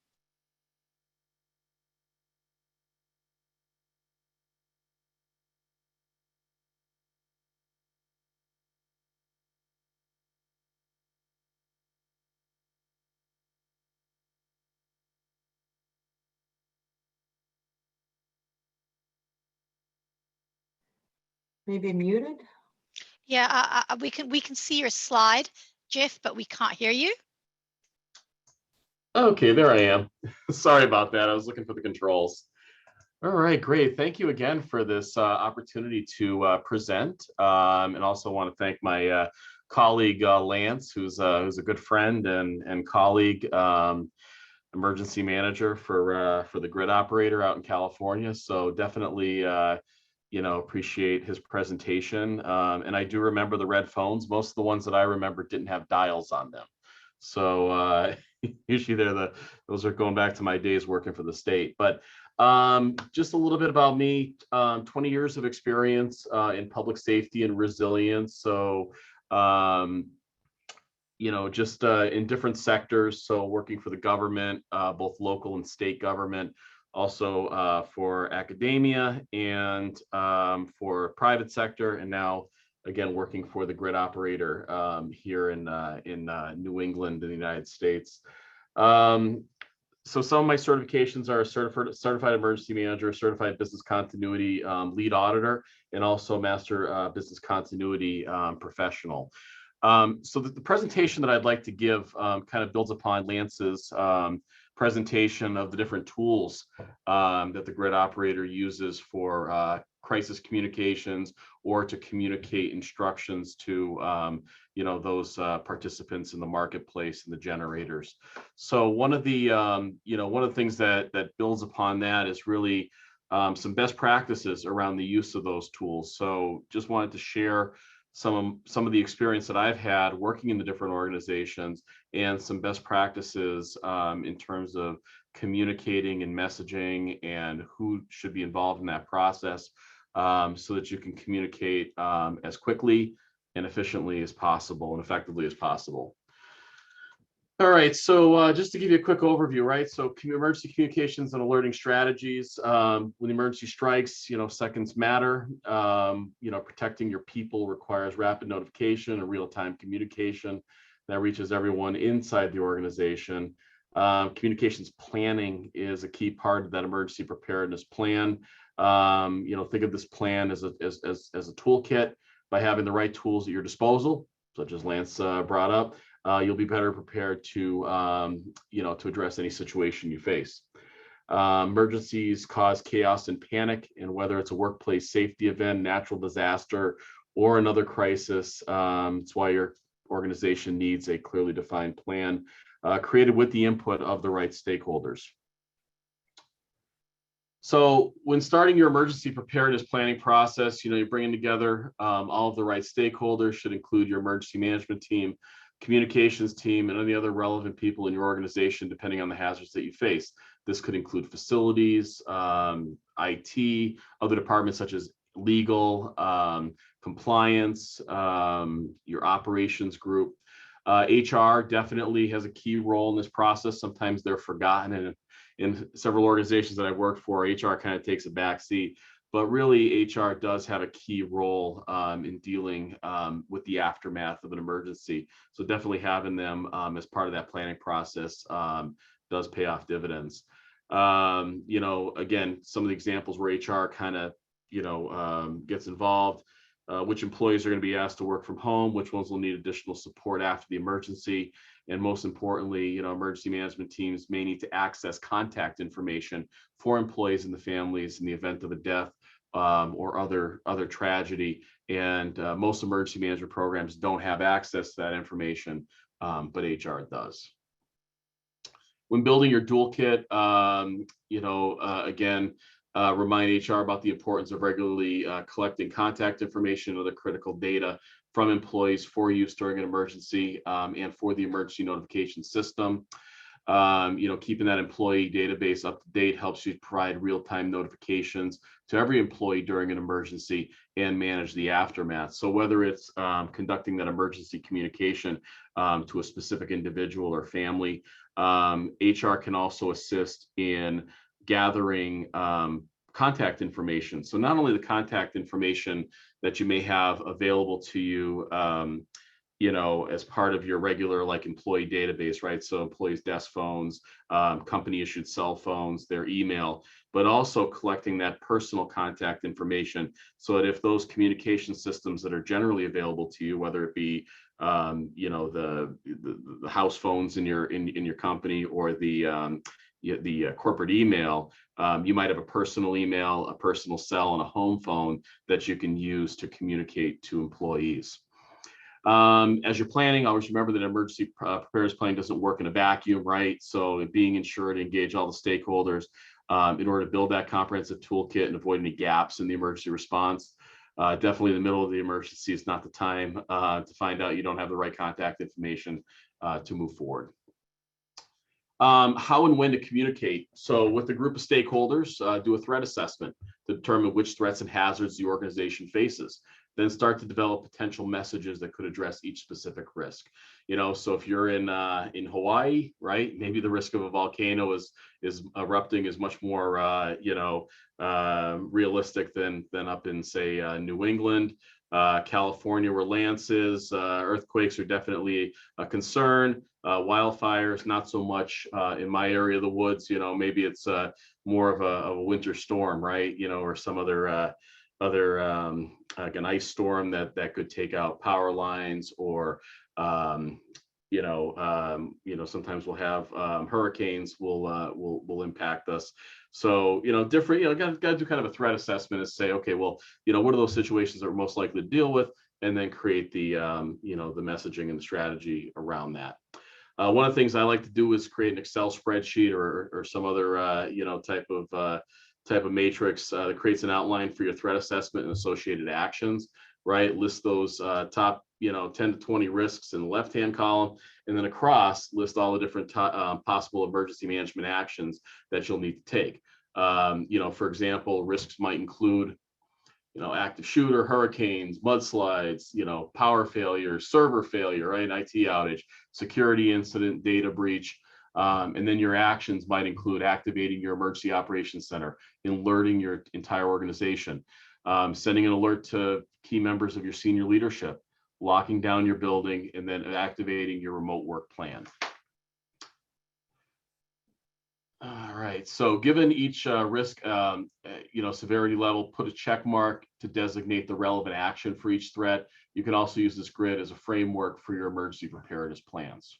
Maybe muted? Yeah, we can see your slide, Jeff, but we can't hear you. Okay, there I am. Sorry about that. I was looking for the controls. All right, great. Thank you again for this opportunity to present, and also want to thank my colleague Lance, who's a good friend and colleague, emergency manager for the grid operator out in California. So definitely, you know, appreciate his presentation. And I do remember the red phones. Most of the ones that I remember didn't have dials on them. So usually those are going back to my days working for the state. But just a little bit about me, 20 years of experience in public safety and resilience. So, you know, just in different sectors. So working for the government, both local and state government, also for academia and for private sector, and now again working for the grid operator here in New England in the United States. So some of my certifications are certified emergency manager, certified business continuity lead auditor, and also master business continuity professional. So the presentation that I'd like to give kind of builds upon Lance's presentation of the different tools that the grid operator uses for crisis communications or to communicate instructions to you know, those participants in the marketplace and the generators. So one of the you know, one of the things that builds upon that is really some best practices around the use of those tools. So just wanted to share some of the experience that I've had working in the different organizations and some best practices in terms of communicating and messaging and who should be involved in that process, so that you can communicate as quickly and efficiently as possible and effectively as possible. All right, so just to give you a quick overview, right? So emergency communications and alerting strategies. When the emergency strikes, you know, seconds matter. You know, protecting your people requires rapid notification and real-time communication that reaches everyone inside the organization. Communications planning is a key part of that emergency preparedness plan. Think of this plan as a toolkit. By having the right tools at your disposal, such as Lance brought up, you'll be better prepared to address any situation you face. Emergencies cause chaos and panic, and whether it's a workplace safety event, natural disaster, or another crisis, it's why your organization needs a clearly defined plan created with the input of the right stakeholders. So when starting your emergency preparedness planning process, you're bringing together all of the right stakeholders, should include your emergency management team, communications team, and any other relevant people in your organization, depending on the hazards that you face. This could include facilities, IT, other departments such as legal, compliance, your operations group. HR definitely has a key role in this process. Sometimes they're forgotten, and in several organizations that I've worked for, HR kind of takes a back seat. But really, HR does have a key role in dealing with the aftermath of an emergency. So definitely having them as part of that planning process does pay off dividends. Again, some of the examples where HR kind of, gets involved, which employees are going to be asked to work from home, which ones will need additional support after the emergency. And most importantly, emergency management teams may need to access contact information for employees and the families in the event of a death or other tragedy. And most emergency management programs don't have access to that information, but HR does. When building your toolkit, again, remind HR about the importance of regularly collecting contact information and other critical data from employees for use during an emergency and for the emergency notification system. Keeping that employee database up to date helps you provide real-time notifications to every employee during an emergency and manage the aftermath. So whether it's conducting that emergency communication to a specific individual or family, HR can also assist in gathering contact information. So not only the contact information that you may have available to you, as part of your regular employee database, right? So employees' desk phones, company issued cell phones, their email, but also collecting that personal contact information so that if those communication systems that are generally available to you, whether it be the house phones in your company or the corporate email, you might have a personal email, a personal cell, and a home phone that you can use to communicate to employees. As you're planning, always remember that emergency preparedness planning doesn't work in a vacuum, right? So being ensured to engage all the stakeholders in order to build that comprehensive toolkit and avoid any gaps in the emergency response. Definitely in the middle of the emergency is not the time to find out you don't have the right contact information to move forward. How and when to communicate. So with a group of stakeholders, do a threat assessment to determine which threats and hazards the organization faces. Then start to develop potential messages that could address each specific risk. So if you're in Hawaii, right, maybe the risk of a volcano is erupting is much more realistic than up in, say, New England. California, where Lance is, earthquakes are definitely a concern. Wildfires, not so much in my area of the woods. Maybe it's more of a winter storm, right? Or some other like an ice storm that could take out power lines, or sometimes we'll have hurricanes will impact us. So different, got to do kind of a threat assessment and say, okay, well, what are those situations that we're most likely to deal with, and then create the the messaging and the strategy around that. One of the things I like to do is create an Excel spreadsheet or some other type of matrix that creates an outline for your threat assessment and associated actions, right? List those top 10 to 20 risks in the left-hand column, and then across list all the different possible emergency management actions that you'll need to take. For example, risks might include active shooter, hurricanes, mudslides, power failure, server failure, right? IT outage, security incident, data breach. And then your actions might include activating your emergency operations center, alerting your entire organization, sending an alert to key members of your senior leadership, locking down your building, and then activating your remote work plan. All right, so given each risk, severity level, put a check mark to designate the relevant action for each threat. You can also use this grid as a framework for your emergency preparedness plans.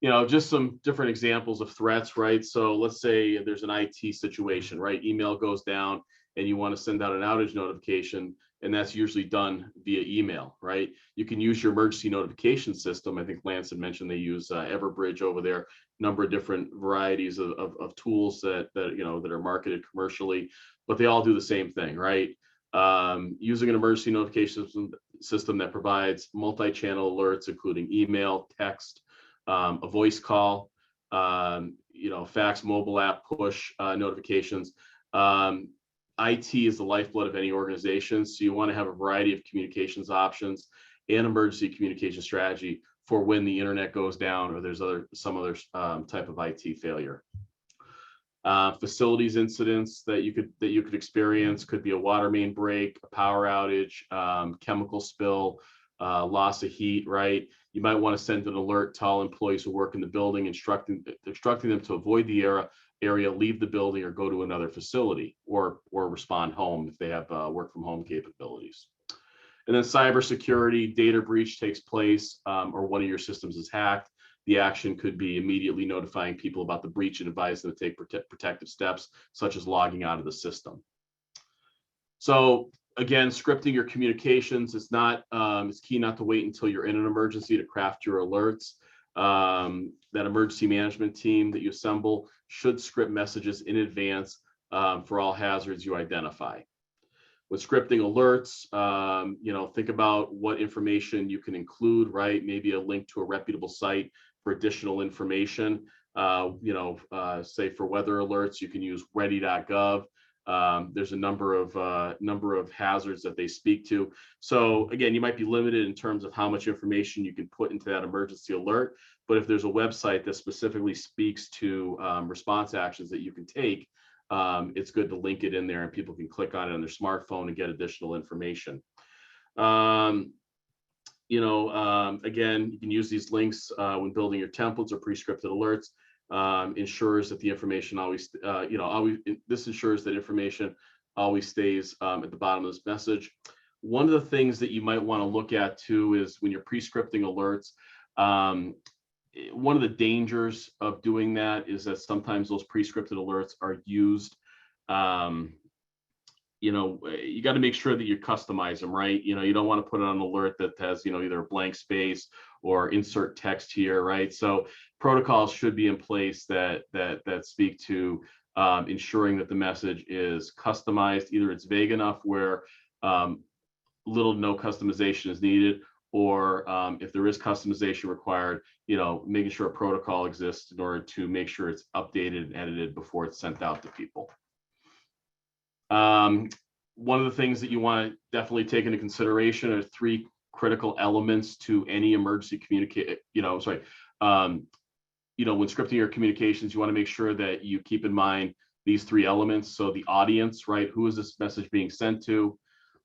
Just some different examples of threats, right? So let's say there's an IT situation, right? Email goes down and you want to send out an outage notification, and that's usually done via email, right? You can use your emergency notification system. I think Lance had mentioned they use Everbridge over there, number of different varieties of tools that are marketed commercially, but they all do the same thing, right? Using an emergency notification system that provides multi-channel alerts, including email, text, a voice call, fax, mobile app, push notifications. IT is the lifeblood of any organization, so you want to have a variety of communications options and emergency communication strategy for when the internet goes down or there's some other type of IT failure. Facilities incidents that you could experience could be a water main break, a power outage, chemical spill, loss of heat, right? You might want to send an alert to all employees who work in the building, instructing them to avoid the area, leave the building, or go to another facility, or respond home if they have work from home capabilities. And then cybersecurity, data breach takes place, or one of your systems is hacked. The action could be immediately notifying people about the breach and advise them to take protective steps, such as logging out of the system. So again, scripting your communications is not, it's key not to wait until you're in an emergency to craft your alerts. That emergency management team that you assemble should script messages in advance for all hazards you identify. With scripting alerts, think about what information you can include, right? Maybe a link to a reputable site for additional information. Say for weather alerts, you can use ready.gov. There's a number of hazards that they speak to. So again, you might be limited in terms of how much information you can put into that emergency alert. But if there's a website that specifically speaks to response actions that you can take, it's good to link it in there and people can click on it on their smartphone and get additional information. Again, you can use these links when building your templates or pre-scripted alerts. Ensures that the information always, this ensures that information always stays at the bottom of this message. One of the things that you might want to look at too is when you're pre-scripting alerts, one of the dangers of doing that is that sometimes those pre-scripted alerts are used. You got to make sure that you customize them, right? You don't want to put it on an alert that has, either a blank space or insert text here, right? So protocols should be in place that speak to ensuring that the message is customized. Either it's vague enough where little to no customization is needed, or if there is customization required, making sure a protocol exists in order to make sure it's updated and edited before it's sent out to people. One of the things that you want to definitely take into consideration are 3 critical elements to any emergency when scripting your communications, you want to make sure that you keep in mind these 3 elements. So the audience, right? Who is this message being sent to?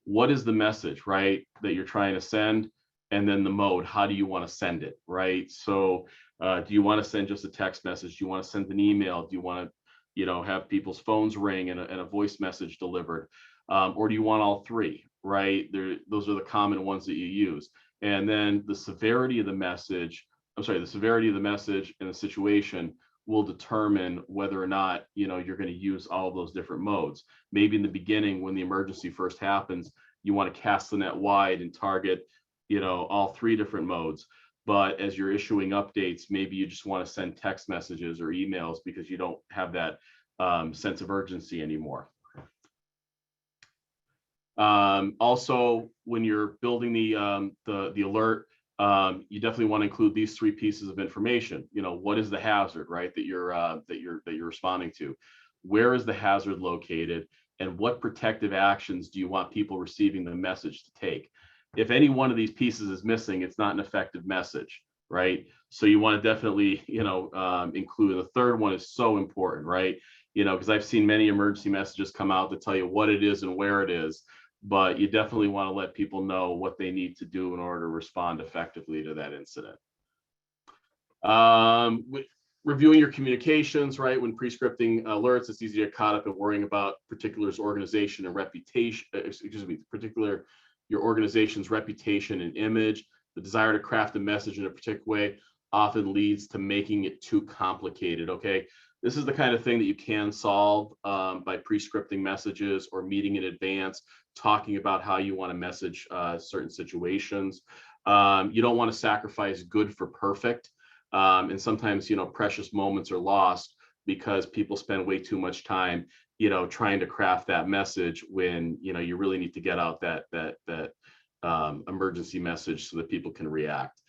What is the message, right, that you're trying to send? And then the mode, how do you want to send it, right? So do you want to send just a text message? Do you want to send an email? Do you want to have people's phones ring and a voice message delivered? Or do you want all 3, right? Those are the common ones that you use. And then the severity of the message and the situation will determine whether or not, you're going to use all of those different modes. Maybe in the beginning, when the emergency first happens, you want to cast the net wide and target, all 3 different modes. But as you're issuing updates, maybe you just want to send text messages or emails because you don't have that sense of urgency anymore. Also, when you're building the alert, you definitely want to include these 3 pieces of information. What is the hazard, right, that you're responding to? Where is the hazard located? And what protective actions do you want people receiving the message to take? If any one of these pieces is missing, it's not an effective message, right? So you want to definitely, include. The third one is so important, right? Because I've seen many emergency messages come out to tell you what it is and where it is, but you definitely want to let people know what they need to do in order to respond effectively to that incident. reviewing your communications, right? When pre-scripting alerts, it's easy to get caught up in worrying about particulars, organization and reputation, your organization's reputation and image. The desire to craft a message in a particular way often leads to making it too complicated, okay? This is the kind of thing that you can solve by pre-scripting messages or meeting in advance, talking about how you want to message certain situations. You don't want to sacrifice good for perfect. And sometimes, precious moments are lost because people spend way too much time, trying to craft that message when, you really need to get out that emergency message so that people can react.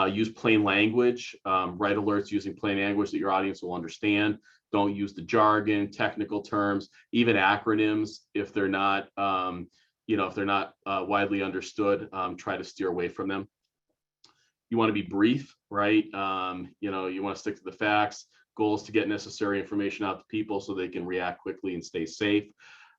Use plain language, write alerts using plain language that your audience will understand. Don't use the jargon, technical terms, even acronyms if they're not, widely understood. Try to steer away from them. You want to be brief, right? You want to stick to the facts. Goal is to get necessary information out to people so they can react quickly and stay safe.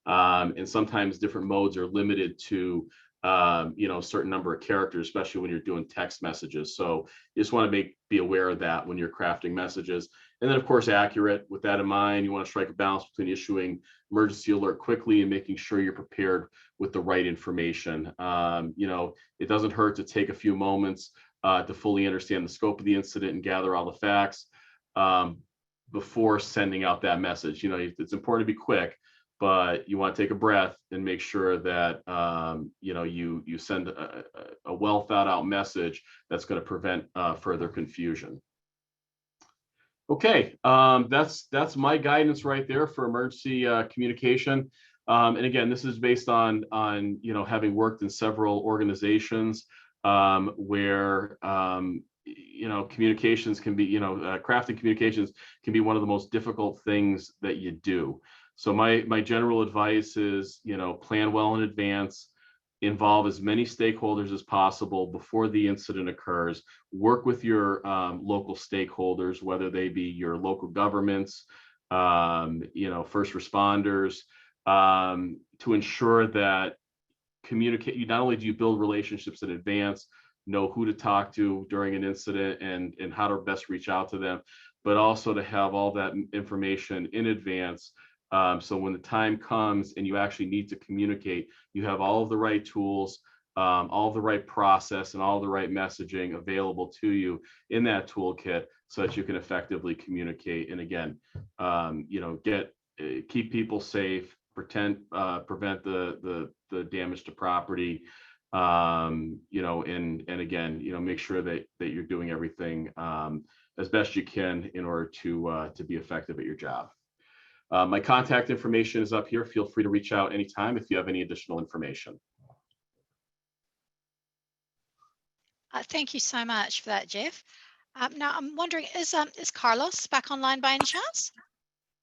And sometimes different modes are limited to a certain number of characters, especially when you're doing text messages. So you just want to be aware of that when you're crafting messages. And then of course, accurate. With that in mind, you want to strike a balance between issuing emergency alert quickly and making sure you're prepared with the right information. It doesn't hurt to take a few moments to fully understand the scope of the incident and gather all the facts before sending out that message. It's important to be quick, but you want to take a breath and make sure that you send a well thought out message that's going to prevent further confusion. Okay, that's my guidance right there for emergency communication. And again, this is based on having worked in several organizations where communications can be, crafting communications can be one of the most difficult things that you do. So my general advice is, plan well in advance, involve as many stakeholders as possible before the incident occurs, work with your local stakeholders, whether they be your local governments, first responders, to ensure that not only do you build relationships in advance, know who to talk to during an incident and how to best reach out to them, but also to have all that information in advance. So when the time comes and you actually need to communicate, you have all of the right tools, all of the right process and all the right messaging available to you in that toolkit so that you can effectively communicate. And again, keep people safe, prevent the damage to property, and again, make sure that you're doing everything as best you can in order to be effective at your job. My contact information is up here. Feel free to reach out anytime if you have any additional information. Thank you so much for that, Jeff. Now I'm wondering, is Carlos back online by any chance?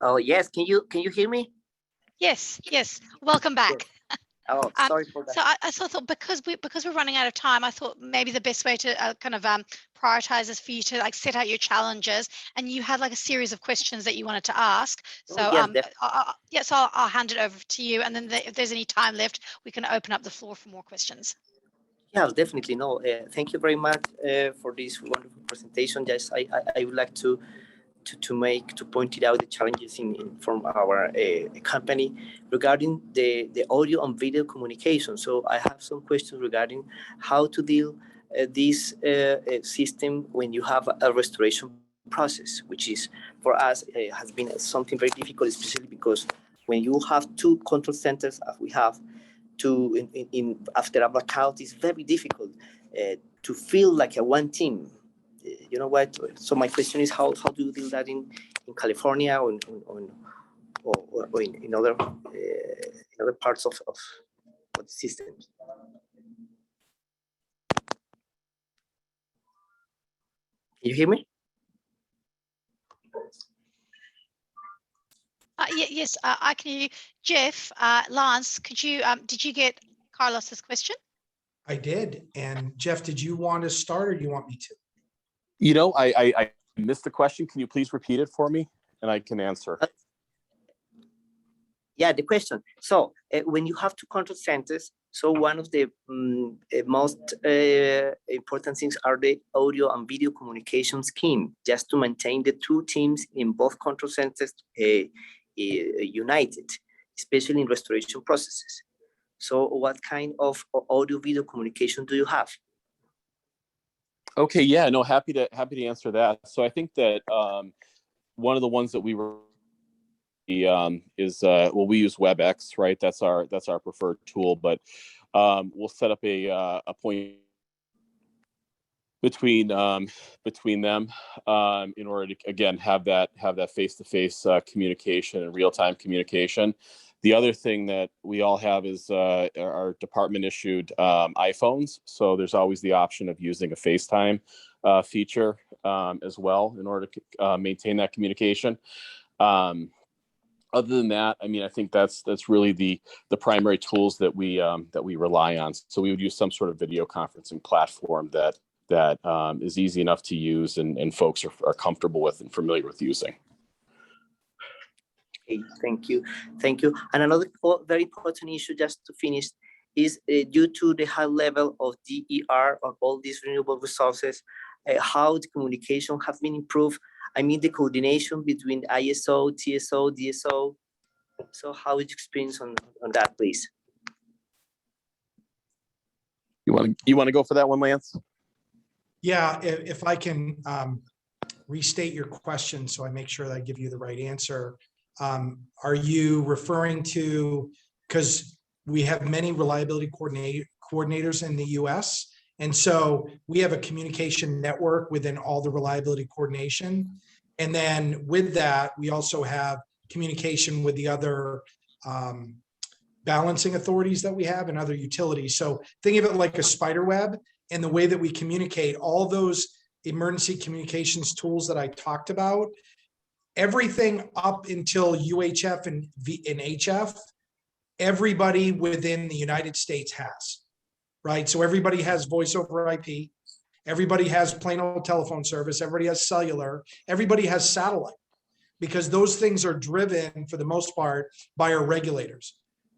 Oh yes, can you hear me? Yes. Welcome back. Yes. Oh, sorry for that. So I thought because we're running out of time, I thought maybe the best way to prioritize is for you to set out your challenges, and you had a series of questions that you wanted to ask. So yes, I'll hand it over to you, and then if there's any time left, we can open up the floor for more questions. Yeah, definitely. No, thank you very much for this wonderful presentation. Yes, I would like to point it out the challenges from our company regarding the audio and video communication. So I have some questions regarding how to deal this system when you have a restoration process, which is for us has been something very difficult, especially because when you have two control centers as we have after a blackout, it's very difficult to feel like a one team. You know what? So my question is, how do you deal that in California or in other parts of the system? Can you hear me? Yes, I can hear you. Jeff, Lance, did you get Carlos's question? I did. And Jeff, did you want to start or do you want me to? I missed the question. Can you please repeat it for me and I can answer? Yeah, the question. So when you have two control centers, So one of the most important things are the audio and video communication scheme, just to maintain the two teams in both control centers united, especially in restoration processes. So what kind of audio video communication do you have? Okay, yeah, no, happy to answer that. So I think that one of the ones that we were is well, we use WebEx, right? That's our preferred tool, but we'll set up a point between them in order to again have that face-to-face communication and real-time communication. The other thing that we all have is our department issued iPhones, so there's always the option of using a FaceTime feature as well in order to maintain that communication. Other than that, I mean, I think that's really the primary tools that we rely on. So we would use some sort of video conferencing platform that is easy enough to use and folks are comfortable with and familiar with using. Okay, thank you. And another very important issue, just to finish, is due to the high level of DER of all these renewable resources, how the communication have been improved. I mean, the coordination between ISO, TSO, DSO. So how is your experience on that, please? You want to go for that one, Lance? Yeah, if I can restate your question so I make sure that I give you the right answer. Are you referring to, because we have many reliability coordinators in the US, and so we have a communication network within all the reliability coordination. And then with that, we also have communication with the other balancing authorities that we have and other utilities. So think of it like a spider web, and the way that we communicate all those emergency communications tools that I talked about, everything up until UHF and HF, everybody within the United States has, right? So everybody has voice over IP, everybody has plain old telephone service, everybody has cellular, everybody has satellite, because those things are driven for the most part by our regulators.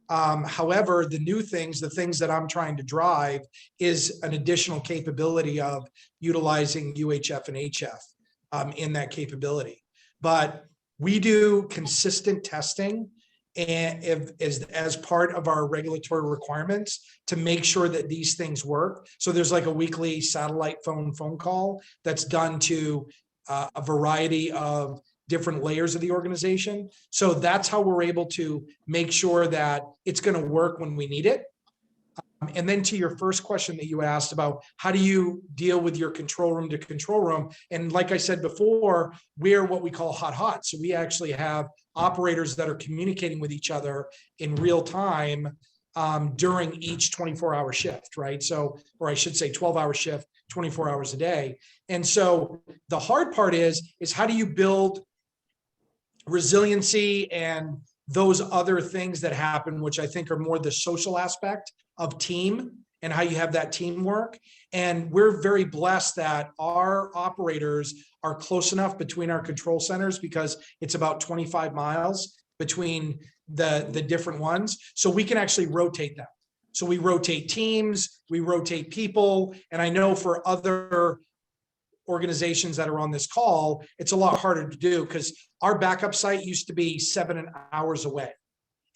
However, the new things, the things that I'm trying to drive is an additional capability of utilizing UHF and HF in that capability. But we do consistent testing and as part of our regulatory requirements to make sure that these things work. So there's like a weekly satellite phone call that's done to a variety of different layers of the organization. So that's how we're able to make sure that it's going to work when we need it. And then to your first question that you asked about how do you deal with your control room to control room? And like I said before, we're what we call hot. So we actually have operators that are communicating with each other in real time during each 24-hour shift, right? So, or I should say 12-hour shift, 24 hours a day. And so the hard part is how do you build resiliency and those other things that happen, which I think are more the social aspect of team and how you have that teamwork. And we're very blessed that our operators are close enough between our control centers, because it's about 25 miles between the different ones. So we can actually rotate them. So we rotate teams, we rotate people. And I know for other organizations that are on this call, it's a lot harder to do because our backup site used to be 7 hours away.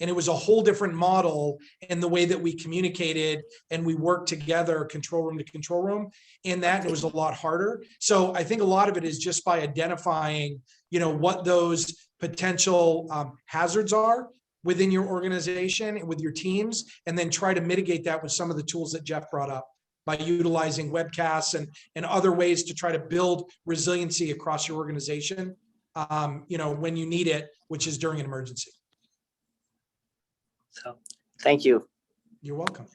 And it was a whole different model in the way that we communicated and we worked together, control room to control room, in that, and it was a lot harder. So I think a lot of it is just by identifying, what those potential hazards are within your organization and with your teams, and then try to mitigate that with some of the tools that Jeff brought up by utilizing webcasts and other ways to try to build resiliency across your organization, when you need it, which is during an emergency. So, thank you. You're welcome.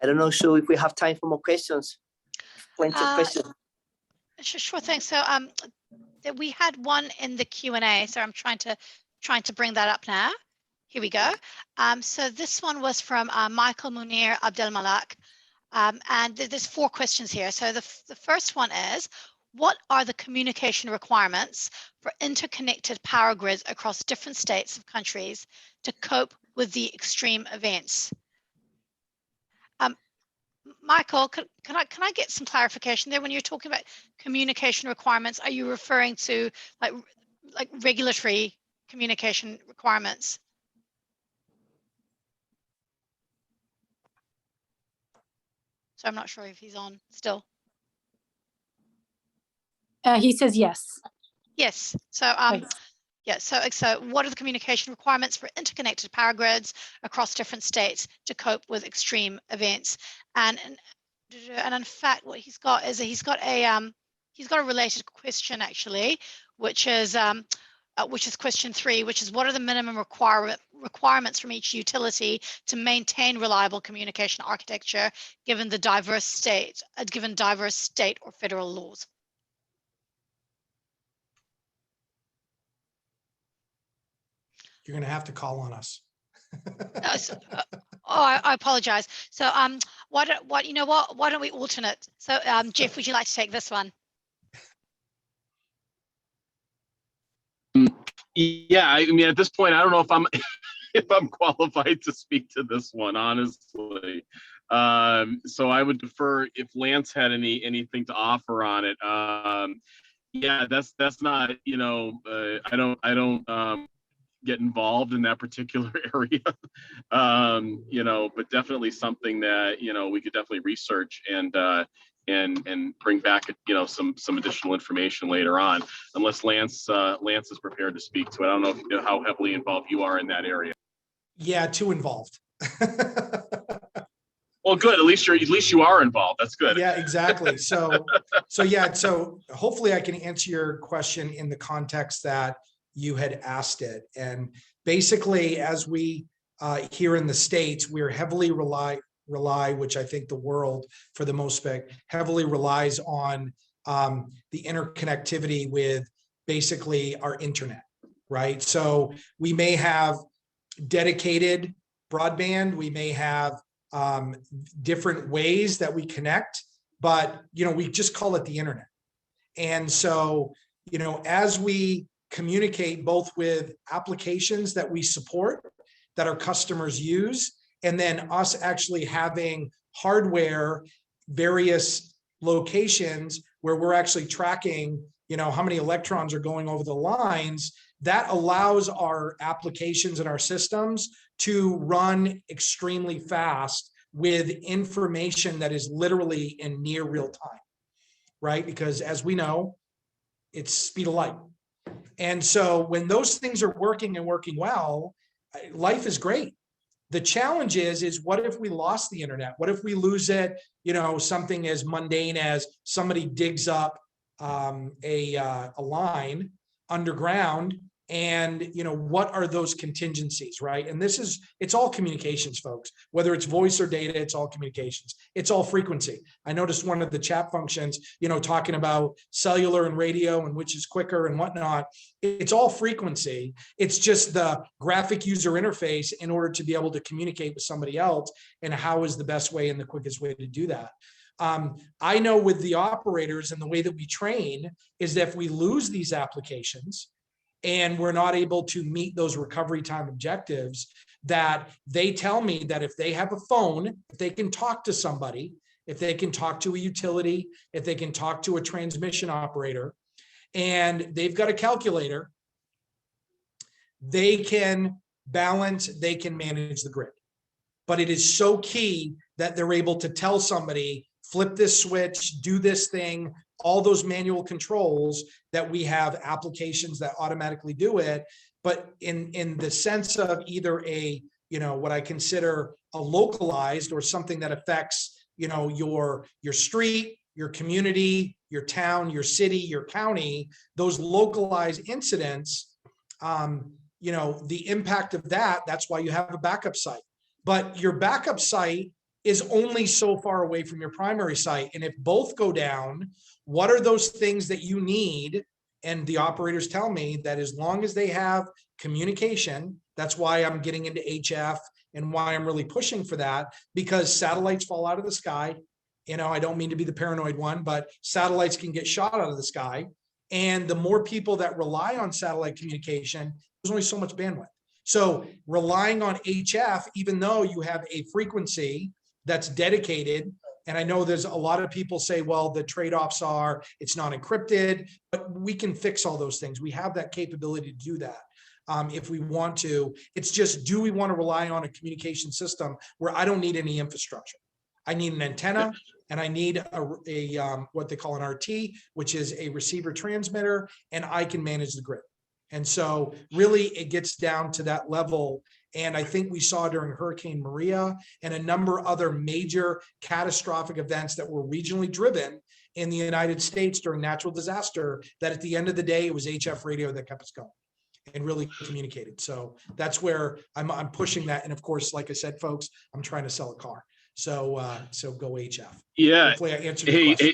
I don't know, Sue, if we have time for more questions. Plenty of questions. Sure thing. So we had one in the Q&A, so I'm trying to bring that up now. Here we go. So this one was from Michael Munir Abdelmalak, and there's 4 questions here. So the first one is, what are the communication requirements for interconnected power grids across different states of countries to cope with the extreme events? Michael, can I get some clarification there? When you're talking about communication requirements, are you referring to like regulatory communication requirements? So I'm not sure if he's on still. He says yes. Yes. So yeah. So what are the communication requirements for interconnected power grids across different states to cope with extreme events? And in fact, what he's got is he's got a related question actually, which is question 3, which is what are the minimum requirements from each utility to maintain reliable communication architecture given diverse state or federal laws? You're going to have to call on us. I apologize. So why don't we alternate? So Jeff, would you like to take this one? Yeah, I mean, at this point, I don't know if I'm if I'm qualified to speak to this one, honestly. So I would defer if Lance had anything to offer on it. Yeah, that's not, I don't get involved in that particular area, but definitely something that, we could definitely research and bring back, some additional information later on, unless Lance is prepared to speak to it. I don't know how heavily involved you are in that area. Yeah, too involved. Well, good. At least you are involved. That's good. Yeah, exactly. So hopefully I can answer your question in the context that you had asked it. And basically, as we here in the States, we're heavily rely, which I think the world for the most part heavily relies on the interconnectivity with basically our internet, right? So we may have dedicated broadband, we may have different ways that we connect, but we just call it the internet. And so as we communicate both with applications that we support that our customers use, and then us actually having hardware, various locations where we're actually tracking how many electrons are going over the lines, that allows our applications and our systems to run extremely fast with information that is literally in near real time, right? Because as we know, it's speed of light. And so when those things are working and working well, life is great. The challenge is what if we lost the internet? What if we lose it? Something as mundane as somebody digs up a line underground, and what are those contingencies, right? And it's all communications, folks. Whether it's voice or data, it's all communications. It's all frequency. I noticed one of the chat functions, talking about cellular and radio and which is quicker and whatnot. It's all frequency. It's just the graphic user interface in order to be able to communicate with somebody else, and how is the best way and the quickest way to do that. I know with the operators and the way that we train is that if we lose these applications and we're not able to meet those recovery time objectives, that they tell me that if they have a phone, if they can talk to somebody, if they can talk to a utility, if they can talk to a transmission operator, and they've got a calculator, they can balance, they can manage the grid. But it is so key that they're able to tell somebody, flip this switch, do this thing, all those manual controls, that we have applications that automatically do it. But in the sense of either a, what I consider a localized or something that affects, your street, your community, your town, your city, your county, those localized incidents, the impact of that's why you have a backup site. But your backup site is only so far away from your primary site. And if both go down, what are those things that you need? And the operators tell me that as long as they have communication, that's why I'm getting into HF and why I'm really pushing for that, because satellites fall out of the sky I don't mean to be the paranoid one, but satellites can get shot out of the sky. And the more people that rely on satellite communication, there's only so much bandwidth. So relying on HF, even though you have a frequency that's dedicated, and I know there's a lot of people say, well, the trade-offs are it's not encrypted, but we can fix all those things. We have that capability to do that. If we want to. It's just, do we want to rely on a communication system where I don't need any infrastructure? I need an antenna, and I need a what they call an RT, which is a receiver transmitter, and I can manage the grid. And so really it gets down to that level. And I think we saw during Hurricane Maria and a number of other major catastrophic events that were regionally driven in the United States during natural disaster, that at the end of the day, it was HF radio that kept us going and really communicated. So that's where I'm pushing that. And of course, like I said, folks, I'm trying to sell a car. So so go HF. Yeah. Hopefully I answered your question.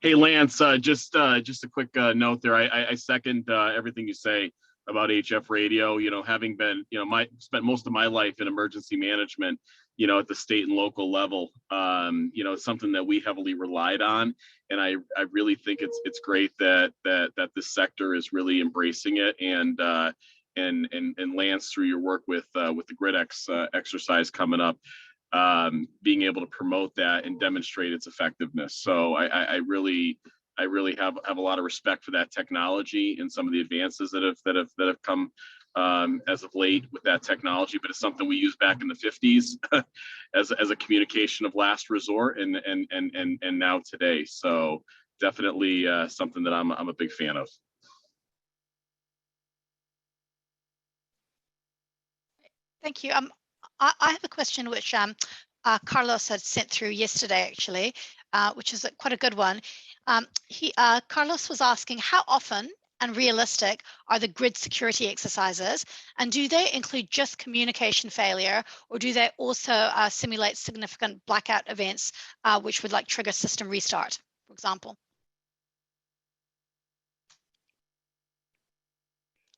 Hey, Lance, just a quick note there. I second everything you say about HF radio. Having been, spent most of my life in emergency management, at the state and local level, it's something that we heavily relied on. And I really think it's great that this sector is really embracing it. And Lance, through your work with the GridX exercise coming up, being able to promote that and demonstrate its effectiveness. So I really have a lot of respect for that technology and some of the advances that have come as of late with that technology. But it's something we used back in the 50s as a communication of last resort, and now today. So definitely something that I'm a big fan of. Thank you. I have a question which Carlos had sent through yesterday, actually, which is quite a good one. Carlos was asking, how often and realistic are the grid security exercises, and do they include just communication failure, or do they also simulate significant blackout events, which would trigger system restart, for example?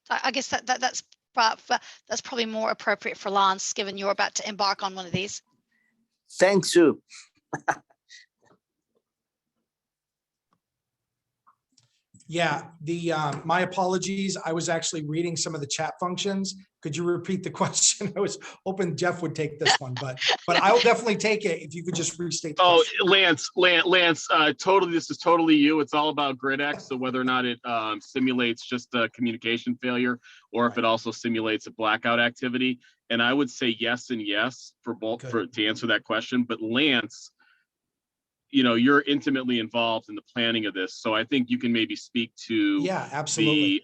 So I guess that's probably more appropriate for Lance, given you're about to embark on one of these. Thanks, Sue. Yeah, my apologies. I was actually reading some of the chat functions. Could you repeat the question? I was hoping Jeff would take this one, but I'll definitely take it if you could just restate the question. Lance, totally, this is totally you. It's all about GridX. So whether or not it simulates just a communication failure, or if it also simulates a blackout activity. And I would say yes and yes for both, to answer that question. But Lance, you're intimately involved in the planning of this, so I think you can maybe speak to absolutely.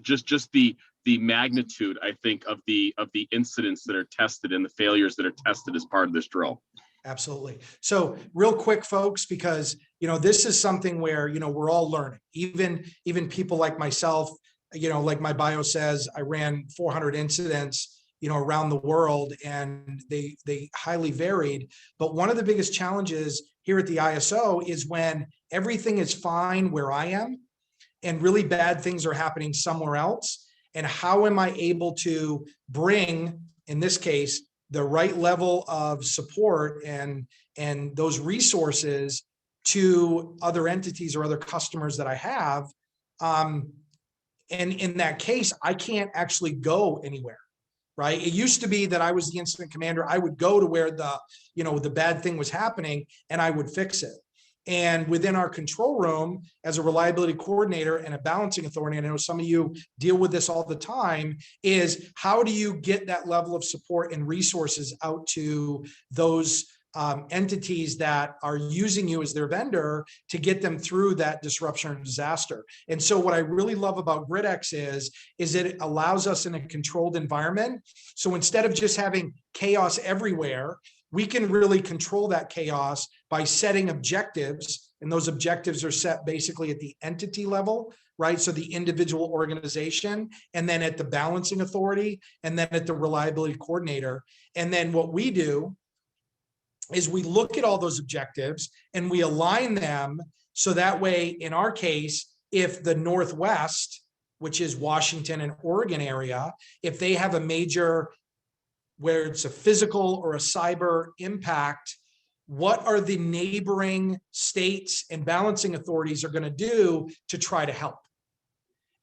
Just the magnitude, I think, of the incidents that are tested and the failures that are tested as part of this drill. Absolutely. So real quick, folks, because this is something where we're all learning. Even people like myself, like my bio says, I ran 400 incidents around the world, and they highly varied. But one of the biggest challenges here at the ISO is when everything is fine where I am and really bad things are happening somewhere else. And how am I able to bring, in this case, the right level of support and those resources to other entities or other customers that I have? And in that case, I can't actually go anywhere. Right. It used to be that I was the incident commander. I would go to where the bad thing was happening and I would fix it. And within our control room, as a reliability coordinator and a balancing authority, I know some of you deal with this all the time, is how do you get that level of support and resources out to those entities that are using you as their vendor to get them through that disruption or disaster. And so what I really love about GridX is it allows us in a controlled environment. So instead of just having chaos everywhere, we can really control that chaos by setting objectives. And those objectives are set basically at the entity level, right? So the individual organization, and then at the balancing authority, and then at the reliability coordinator. And then what we do is we look at all those objectives and we align them so that way, in our case, if the Northwest, which is Washington and Oregon area, if they have a major, where it's a physical or a cyber impact, what are the neighboring states and balancing authorities are going to do to try to help.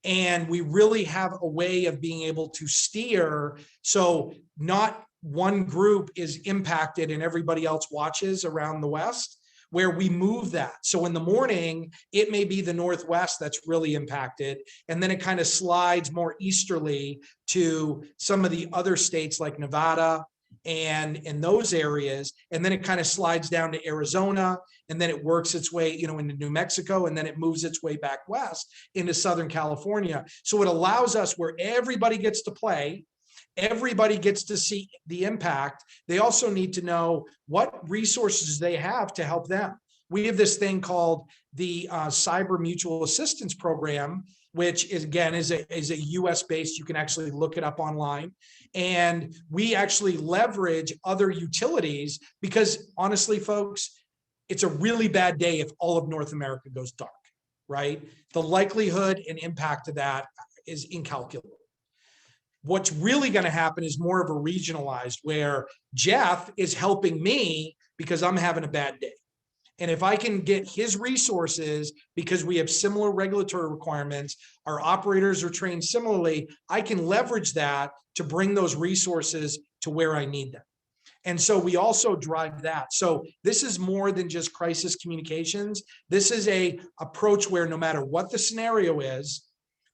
And we really have a way of being able to steer so not one group is impacted and everybody else watches around the West, where we move that. So in the morning, it may be the Northwest that's really impacted, and then it kind of slides more easterly to some of the other states like Nevada and in those areas, and then it kind of slides down to Arizona, and then it works its way, into New Mexico, and then it moves its way back west into Southern California. So it allows us where everybody gets to play, everybody gets to see the impact. They also need to know what resources they have to help them. We have this thing called the Cyber Mutual Assistance Program, which is, again, is a US based. You can actually look it up online. And we actually leverage other utilities because honestly, folks, it's a really bad day if all of North America goes dark, right? The likelihood and impact of that is incalculable. What's really going to happen is more of a regionalized, where Jeff is helping me because I'm having a bad day. And if I can get his resources, because we have similar regulatory requirements, our operators are trained similarly, I can leverage that to bring those resources to where I need them. And so we also drive that. So this is more than just crisis communications. This is a approach where no matter what the scenario is,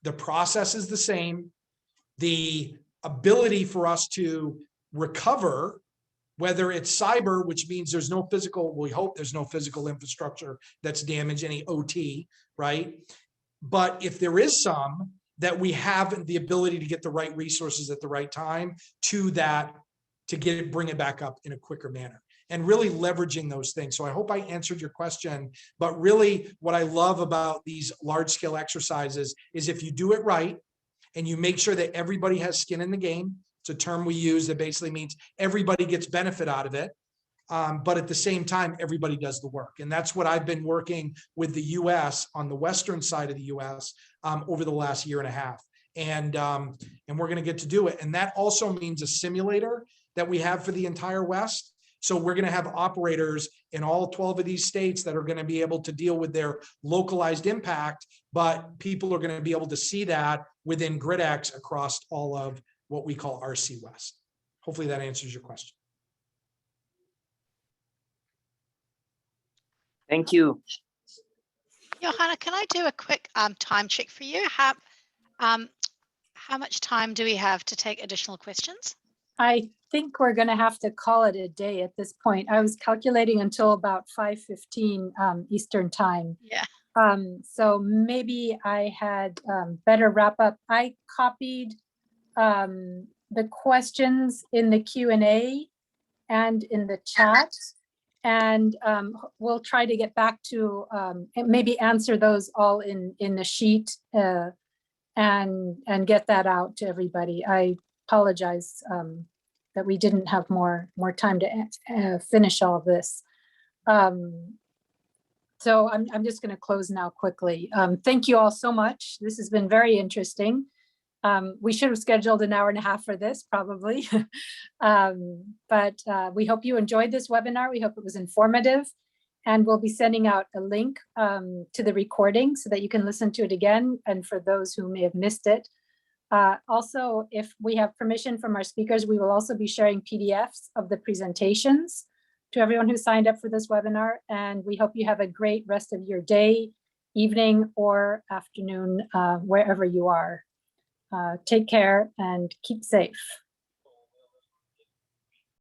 the process is the same. The ability for us to recover, whether it's cyber, which means there's no physical, we hope there's no physical infrastructure that's damaged, any OT, right? But if there is some, that we have the ability to get the right resources at the right time to that, to get it, bring it back up in a quicker manner, and really leveraging those things. So I hope I answered your question, but really what I love about these large scale exercises is if you do it right and you make sure that everybody has skin in the game. It's a term we use that basically means everybody gets benefit out of it. But at the same time, everybody does the work. And that's what I've been working with the US on the Western side of the US over the last year and a half. And we're going to get to do it. And that also means a simulator that we have for the entire West. So we're going to have operators in all 12 of these states that are going to be able to deal with their localized impact, but people are going to be able to see that within GridX across all of what we call RC West. Hopefully that answers your question. Thank you. Johanna, can I do a quick time check for you? How much time do we have to take additional questions? I think we're going to have to call it a day at this point. I was calculating until about 5:15 Eastern time. Yeah. So maybe I had better wrap up. I copied the questions in the Q&A and in the chat, and we'll try to get back to maybe answer those all in the sheet and get that out to everybody. I apologize that we didn't have more time to finish all of this. So I'm just going to close now quickly. Thank you all so much. This has been very interesting. We should have scheduled an hour and a half for this, probably. But we hope you enjoyed this webinar. We hope it was informative. And we'll be sending out a link to the recording so that you can listen to it again. And for those who may have missed it. Also, if we have permission from our speakers, we will also be sharing PDFs of the presentations to everyone who signed up for this webinar. And we hope you have a great rest of your day, evening, or afternoon, wherever you are. Take care and keep safe.